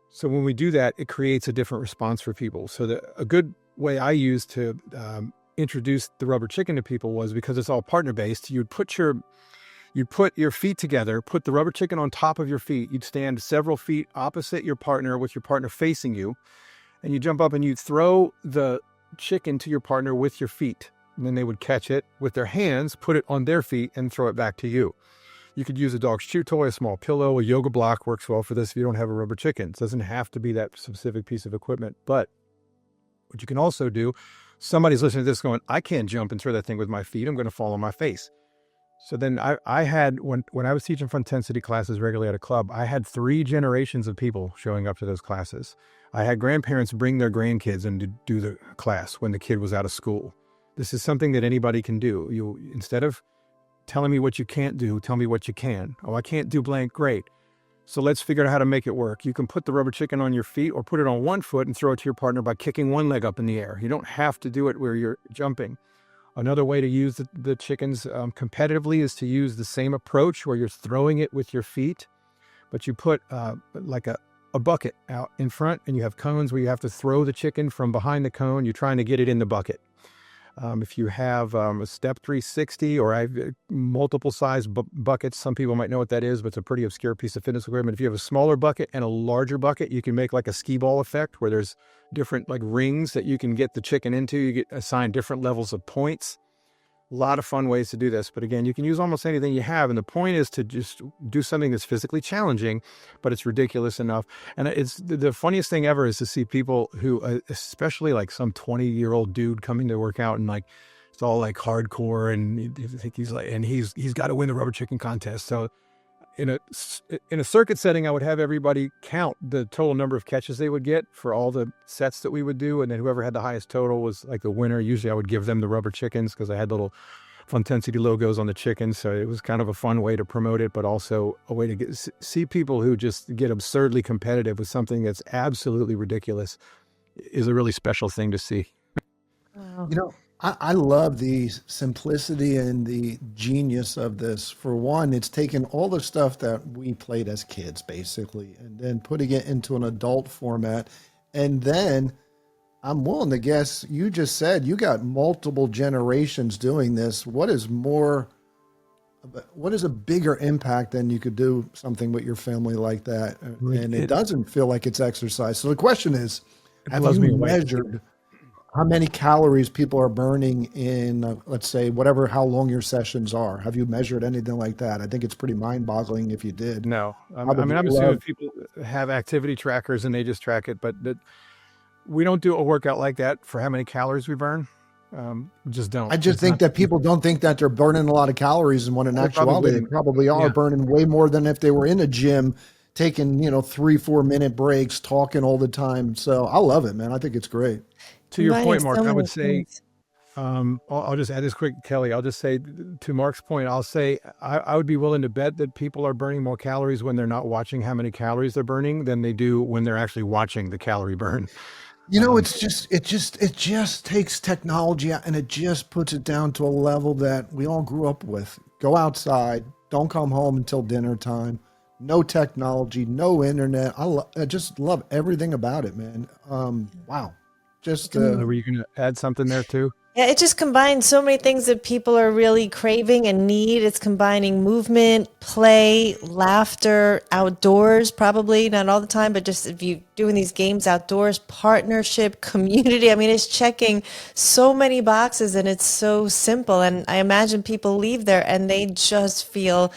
So when we do that, it creates a different response for people. So a good way I used to introduce the rubber chicken to people was, because it's all partner-based, you'd put your feet together, put the rubber chicken on top of your feet. You'd stand several feet opposite your partner with your partner facing you, and you jump up and you throw the chicken to your partner with your feet. And then they would catch it with their hands, put it on their feet, and throw it back to you. You could use a dog's chew toy, a small pillow, a yoga block works well for this if you don't have a rubber chicken. It doesn't have to be that specific piece of equipment. But what you can also do, somebody's listening to this going, I can't jump and throw that thing with my feet. I'm going to fall on my face. So then I had, when I was teaching FunTensity classes regularly at a club, I had 3 generations of people showing up to those classes. I had grandparents bring their grandkids in to do the class when the kid was out of school. This is something that anybody can do. You, instead of telling me what you can't do, tell me what you can. Oh, I can't do blank. Great. So let's figure out how to make it work. You can put the rubber chicken on your feet or put it on one foot and throw it to your partner by kicking one leg up in the air. You don't have to do it where you're jumping. Another way to use the chickens competitively is to use the same approach where you're throwing it with your feet, but you put like a bucket out in front and you have cones where you have to throw the chicken from behind the cone. You're trying to get it in the bucket. If you have a step 360 or I've multiple size buckets, some people might know what that is, but it's a pretty obscure piece of fitness equipment. If you have a smaller bucket and a larger bucket, you can make like a skee ball effect where there's different like rings that you can get the chicken into. You get assigned different levels of points. A lot of fun ways to do this. But again, you can use almost anything you have. And the point is to just do something that's physically challenging, but it's ridiculous enough. And it's the funniest thing ever is to see people who, especially like some 20-year-old dude coming to work out and like, it's all like hardcore. And you think he's like, and he's got to win the rubber chicken contest. So in a circuit setting, I would have everybody count the total number of catches they would get for all the sets that we would do. And then whoever had the highest total was like the winner. Usually I would give them the rubber chickens because I had little FunTensity logos on the chickens. So it was kind of a fun way to promote it, but also a way to see people who just get absurdly competitive with something that's absolutely ridiculous is a really special thing to see. Wow. You know, I love the simplicity and the genius of this. For one, it's taken all the stuff that we played as kids, basically, and then putting it into an adult format. And then I'm willing to guess, you just said you got multiple generations doing this. What is a bigger impact than you could do something with your family like that? And it doesn't feel like it's exercise. So the question is, have you measured how many calories people are burning in, let's say, how long your sessions are? Have you measured anything like that? I think it's pretty mind-boggling if you did. No. I'm assuming people have activity trackers and they just track it, but we don't do a workout like that for how many calories we burn. Just don't. I just think that people don't think that they're burning a lot of calories, and when in actuality, they probably are burning way more than if they were in a gym taking, 3-4 minute breaks, talking all the time. So I love it, man. I think it's great. To your point, Mark, I would say, I'll just add this quick, Kelly. I'll just say to Mark's point, I'll say I would be willing to bet that people are burning more calories when they're not watching how many calories they're burning than they do when they're actually watching the calorie burn. It just takes technology and it just puts it down to a level that we all grew up with. Go outside, don't come home until dinner time. No technology, no internet. I just love everything about it, man. Wow. Were you going to add something there too? Yeah, it just combines so many things that people are really craving and need. It's combining movement, play, laughter, outdoors, probably not all the time, but just if you're doing these games outdoors, partnership, community. I mean, it's checking so many boxes and it's so simple. And I imagine people leave there and they just feel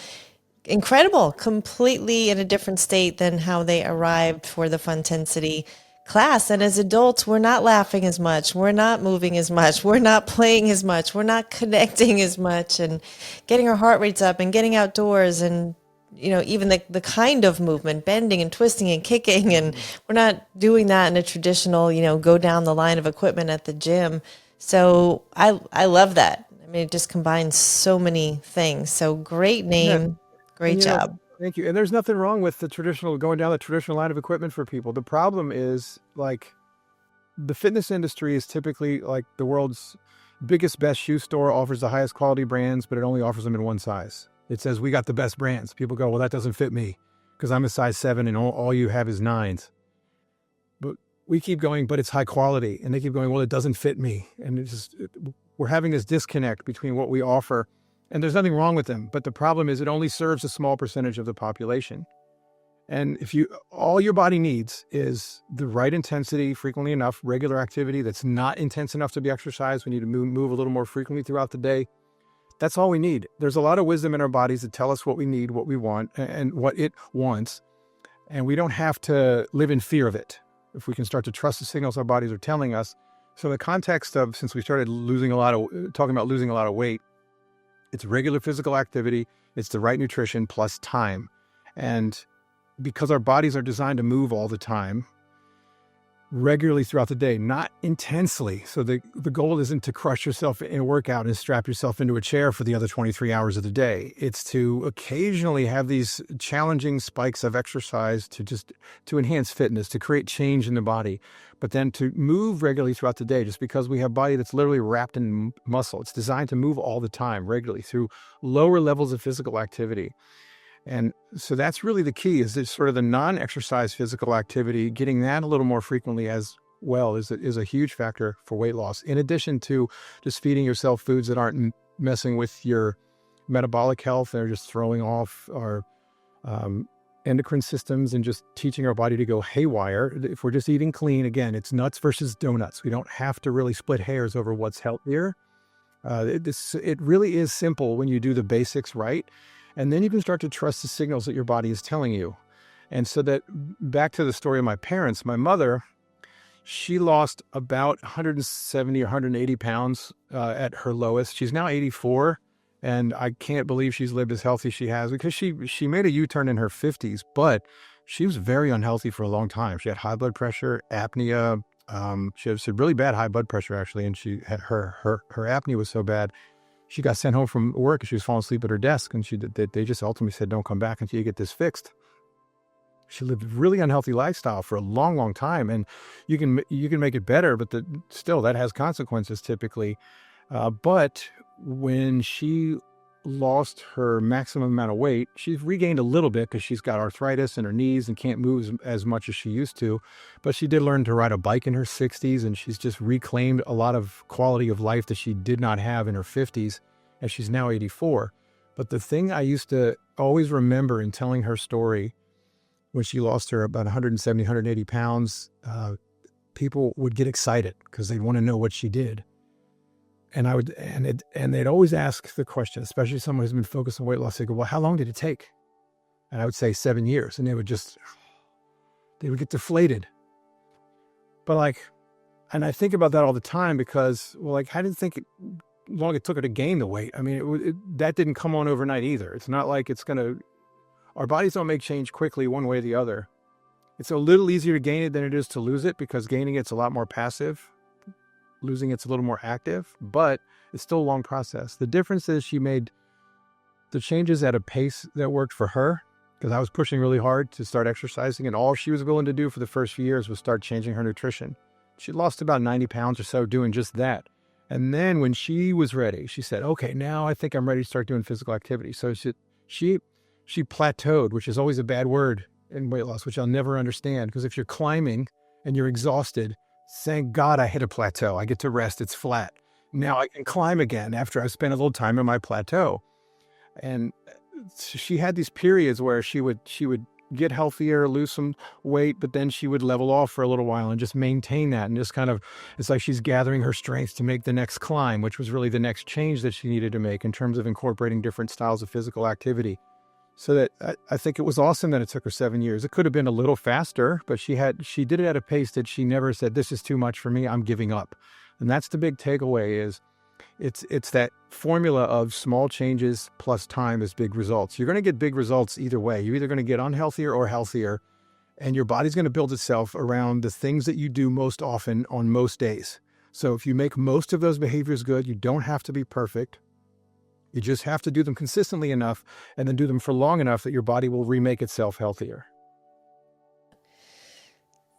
incredible, completely in a different state than how they arrived for the FunTensity class. And as adults, we're not laughing as much. We're not moving as much. We're not playing as much. We're not connecting as much and getting our heart rates up and getting outdoors and, even the kind of movement, bending and twisting and kicking. And we're not doing that in a traditional, go down the line of equipment at the gym. So I love that. I mean, it just combines so many things. So great name. Great job. Thank you. And there's nothing wrong with going down the traditional line of equipment for people. The problem is like the fitness industry is typically like the world's biggest, best shoe store, offers the highest quality brands, but it only offers them in one size. It says, we got the best brands. People go, well, that doesn't fit me because I'm a size 7 and all you have is 9s. But we keep going, but it's high quality. And they keep going, well, it doesn't fit me. And we're having this disconnect between what we offer. And there's nothing wrong with them, but the problem is it only serves a small percentage of the population. And all your body needs is the right intensity, frequently enough, regular activity that's not intense enough to be exercise. We need to move a little more frequently throughout the day. That's all we need. There's a lot of wisdom in our bodies that tell us what we need, what we want, and what it wants. And we don't have to live in fear of it if we can start to trust the signals our bodies are telling us. So the context of, since we started talking about losing a lot of weight, it's regular physical activity, it's the right nutrition plus time. And because our bodies are designed to move all the time, regularly throughout the day, not intensely. So the goal isn't to crush yourself in a workout and strap yourself into a chair for the other 23 hours of the day. It's to occasionally have these challenging spikes of exercise to enhance fitness, to create change in the body, but then to move regularly throughout the day, just because we have a body that's literally wrapped in muscle. It's designed to move all the time, regularly through lower levels of physical activity. And so that's really the key, is this sort of the non-exercise physical activity, getting that a little more frequently as well is a huge factor for weight loss. In addition to just feeding yourself foods that aren't messing with your metabolic health, they're just throwing off our endocrine systems and just teaching our body to go haywire. If we're just eating clean, again, it's nuts versus donuts. We don't have to really split hairs over what's healthier. It really is simple when you do the basics right. And then you can start to trust the signals that your body is telling you. And so that, back to the story of my parents, my mother, she lost about 170 or 180 pounds at her lowest. She's now 84. And I can't believe she's lived as healthy as she has, because she made a U-turn in her 50s, but she was very unhealthy for a long time. She had high blood pressure, apnea. She had really bad high blood pressure, actually. And she had her apnea was so bad, she got sent home from work and she was falling asleep at her desk, and they just ultimately said, don't come back until you get this fixed. She lived a really unhealthy lifestyle for a long, long time, and you can make it better, but still that has consequences typically. But when she lost her maximum amount of weight, she's regained a little bit because she's got arthritis in her knees and can't move as much as she used to. But she did learn to ride a bike in her 60s, and she's just reclaimed a lot of quality of life that she did not have in her 50s, and she's now 84. But the thing I used to always remember in telling her story, when she lost her about 170, 180 pounds, people would get excited because they'd want to know what she did. And they'd always ask the question, especially someone who's been focused on weight loss. They go, well, how long did it take? And I would say 7 years. And they would get deflated. But and I think about that all the time, because, I didn't think long it took her to gain the weight. I mean, that didn't come on overnight either. It's not like our bodies don't make change quickly one way or the other. It's a little easier to gain it than it is to lose it, because gaining it's a lot more passive. Losing it's a little more active, but it's still a long process. The difference is she made the changes at a pace that worked for her, because I was pushing really hard to start exercising, and all she was willing to do for the first few years was start changing her nutrition. She lost about 90 pounds or so doing just that. And then when she was ready, she said, okay, now I think I'm ready to start doing physical activity. So she plateaued, which is always a bad word in weight loss, which I'll never understand, because if you're climbing and you're exhausted, thank God I hit a plateau. I get to rest. It's flat. Now I can climb again after I've spent a little time in my plateau. And she had these periods where she would get healthier, lose some weight, but then she would level off for a little while and just maintain that. And just it's like she's gathering her strength to make the next climb, which was really the next change that she needed to make in terms of incorporating different styles of physical activity. So that I think it was awesome that it took her 7 years. It could have been a little faster, but she did it at a pace that she never said, this is too much for me, I'm giving up. And that's the big takeaway, is it's that formula of small changes plus time is big results. You're going to get big results either way. You're either going to get unhealthier or healthier, and your body's going to build itself around the things that you do most often on most days. So if you make most of those behaviors good, you don't have to be perfect. You just have to do them consistently enough, and then do them for long enough that your body will remake itself healthier.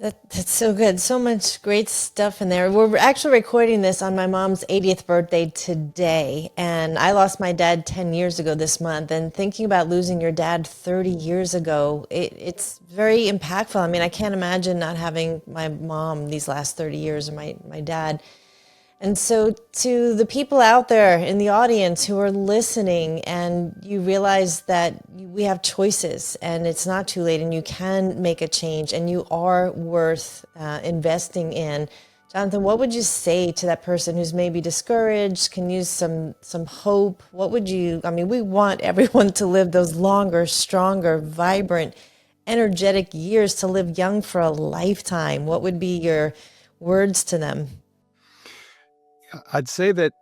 That's so good. So much great stuff in there. We're actually recording this on my mom's 80th birthday today. And I lost my dad 10 years ago this month. And thinking about losing your dad 30 years ago, it's very impactful. I mean, I can't imagine not having my mom these last 30 years, or my dad. And so to the people out there in the audience who are listening, and you realize that we have choices and it's not too late and you can make a change and you are worth investing in Jonathan, what would you say to that person who's maybe discouraged, can use some hope? What would you, I mean, we want everyone to live those longer, stronger, vibrant, energetic years, to live young for a lifetime. What would be your words to them? I'd say that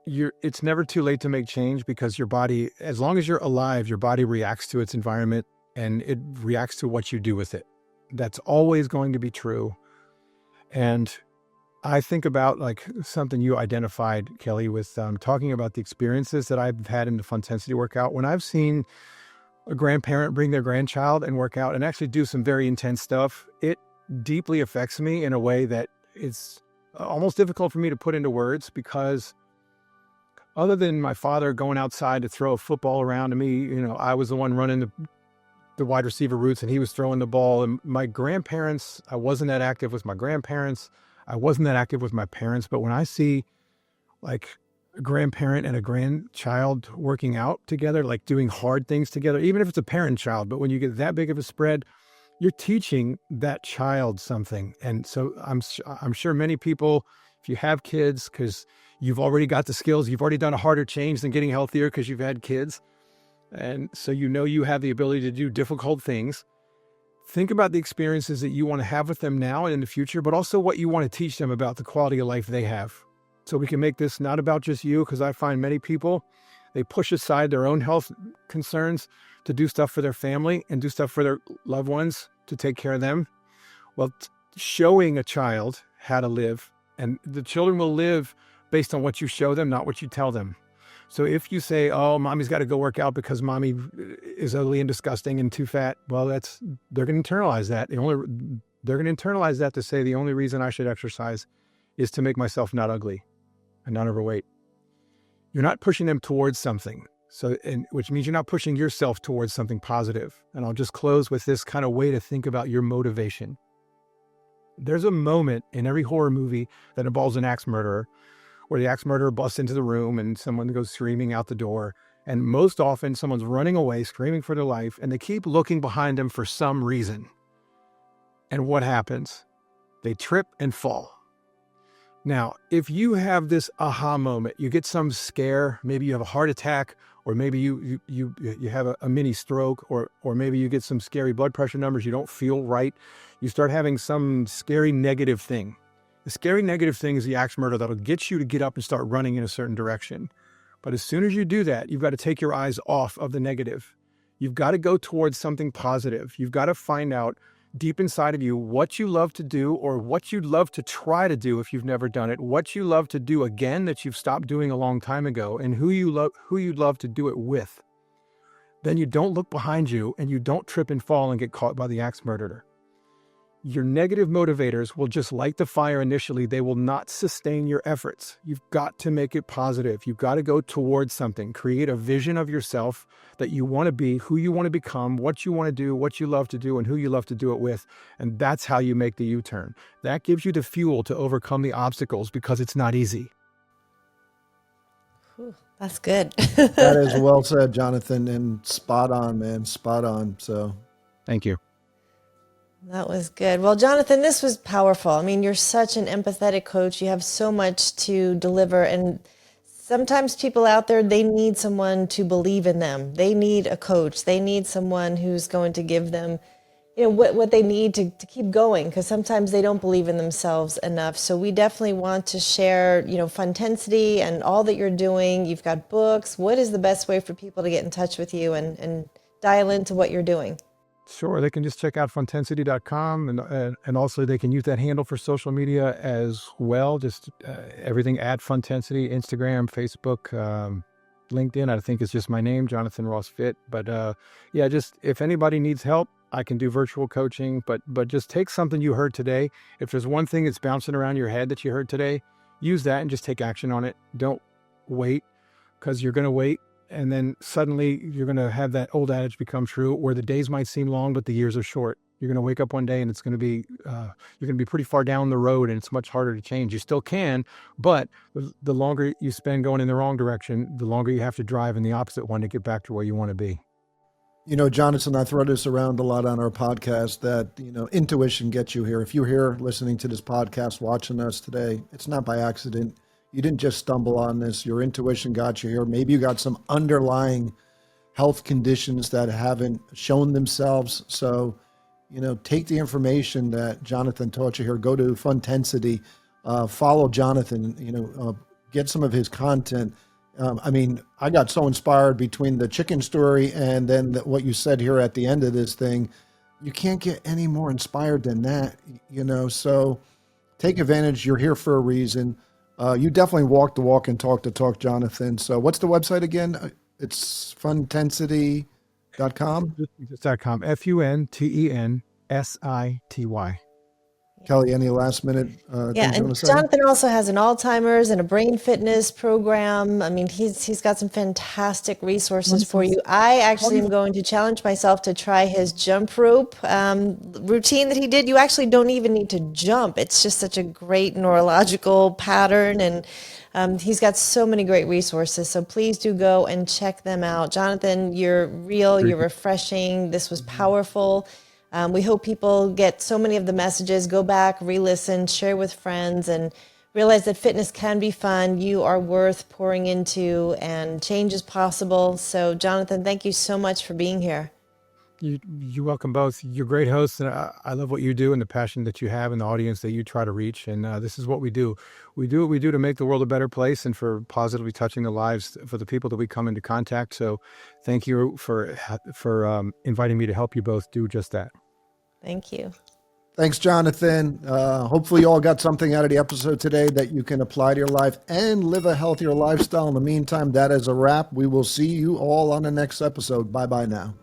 it's never too late to make change, because your body, as long as you're alive, your body reacts to its environment and it reacts to what you do with it. That's always going to be true. And I think about like something you identified, Kelly, with talking about the experiences that I've had in the FunTensity workout. When I've seen a grandparent bring their grandchild and work out and actually do some very intense stuff, it deeply affects me in a way that it's almost difficult for me to put into words, because other than my father going outside to throw a football around to me, I was the one running the wide receiver routes and he was throwing the ball. And my grandparents, I wasn't that active with my grandparents. I wasn't that active with my parents. But when I see like a grandparent and a grandchild working out together, like doing hard things together, even if it's a parent-child, but when you get that big of a spread, you're teaching that child something. And so I'm sure many people, if you have kids, because you've already got the skills, you've already done a harder change than getting healthier because you've had kids. And so you have the ability to do difficult things. Think about the experiences that you want to have with them now and in the future, but also what you want to teach them about the quality of life they have. So we can make this not about just you, because I find many people, they push aside their own health concerns to do stuff for their family and do stuff for their loved ones to take care of them. Well, showing a child how to live, and the children will live based on what you show them, not what you tell them. So if you say, oh, mommy's got to go work out because mommy is ugly and disgusting and too fat, well, they're going to internalize that. They're going to internalize that to say the only reason I should exercise is to make myself not ugly and not overweight. You're not pushing them towards something. Which means you're not pushing yourself towards something positive. And I'll just close with this kind of way to think about your motivation. There's a moment in every horror movie that involves an axe murderer, where the axe murderer busts into the room and someone goes screaming out the door. And most often someone's running away, screaming for their life, and they keep looking behind them for some reason. And what happens? They trip and fall. Now, if you have this aha moment, you get some scare, maybe you have a heart attack, or maybe you have a mini stroke, or maybe you get some scary blood pressure numbers, you don't feel right, you start having some scary negative thing. The scary negative thing is the axe murder that'll get you to get up and start running in a certain direction. But as soon as you do that, you've got to take your eyes off of the negative. You've got to go towards something positive. You've got to find out deep inside of you what you love to do, or what you'd love to try to do if you've never done it, what you love to do again that you've stopped doing a long time ago, and who you'd love to do it with. Then you don't look behind you and you don't trip and fall and get caught by the axe murderer. Your negative motivators will just light the fire initially. They will not sustain your efforts. You've got to make it positive. You've got to go towards something. Create a vision of yourself that you want to be, who you want to become, what you want to do, what you love to do, and who you love to do it with. And that's how you make the U-turn. That gives you the fuel to overcome the obstacles, because it's not easy. Whew, that's good. That is well said, Jonathan, and spot on, man. Spot on. So Thank you. That was good. Well, Jonathan, this was powerful. I mean, you're such an empathetic coach. You have so much to deliver. And sometimes people out there, they need someone to believe in them. They need a coach. They need someone who's going to give them, what they need to keep going, because sometimes they don't believe in themselves enough. So we definitely want to share, FunTensity and all that you're doing. You've got books. What is the best way for people to get in touch with you and dial into what you're doing? Sure, they can just check out funtensity.com, and also they can use that handle for social media as well. Just everything at FunTensity, Instagram, Facebook, LinkedIn. I think it's just my name, Jonathan Ross Fit. But just if anybody needs help, I can do virtual coaching. But just take something you heard today. If there's one thing that's bouncing around your head that you heard today, use that and just take action on it. Don't wait, because you're going to wait. And then suddenly you're going to have that old adage become true, where the days might seem long, but the years are short. You're going to wake up one day and it's going to be, you're going to be pretty far down the road, and it's much harder to change. You still can, but the longer you spend going in the wrong direction, the longer you have to drive in the opposite one to get back to where you want to be. You know, Jonathan, I throw this around a lot on our podcast that, intuition gets you here. If you're here listening to this podcast, watching us today, it's not by accident. You didn't just stumble on this. Your intuition got you here. Maybe you got some underlying health conditions that haven't shown themselves. So, take the information that Jonathan taught you here. Go to FunTensity, follow Jonathan, get some of his content. I got so inspired between the chicken story and then what you said here at the end of this thing. You can't get any more inspired than that, so take advantage. You're here for a reason. You definitely walk the walk and talk the talk, Jonathan. So what's the website again? It's funtensity.com. .com. FUNTENSITY. Kelly, any last minute things you want And to say? Jonathan also has an Alzheimer's and a brain fitness program. I mean, he's got some fantastic resources for you. I actually am going to challenge myself to try his jump rope routine that he did. You actually don't even need to jump. It's just such a great neurological pattern, and he's got so many great resources. So please do go and check them out. Jonathan, you're real, you're refreshing. This was powerful. We hope people get so many of the messages, go back, re-listen, share with friends, and realize that fitness can be fun. You are worth pouring into, and change is possible. So, Jonathan, thank you so much for being here. You're welcome both. You're great hosts, and I love what you do and the passion that you have and the audience that you try to reach. And this is what we do. We do what we do to make the world a better place and for positively touching the lives for the people that we come into contact. So thank you for inviting me to help you both do just that. Thank you. Thanks, Jonathan. Hopefully you all got something out of the episode today that you can apply to your life and live a healthier lifestyle. In the meantime, that is a wrap. We will see you all on the next episode. Bye-bye now.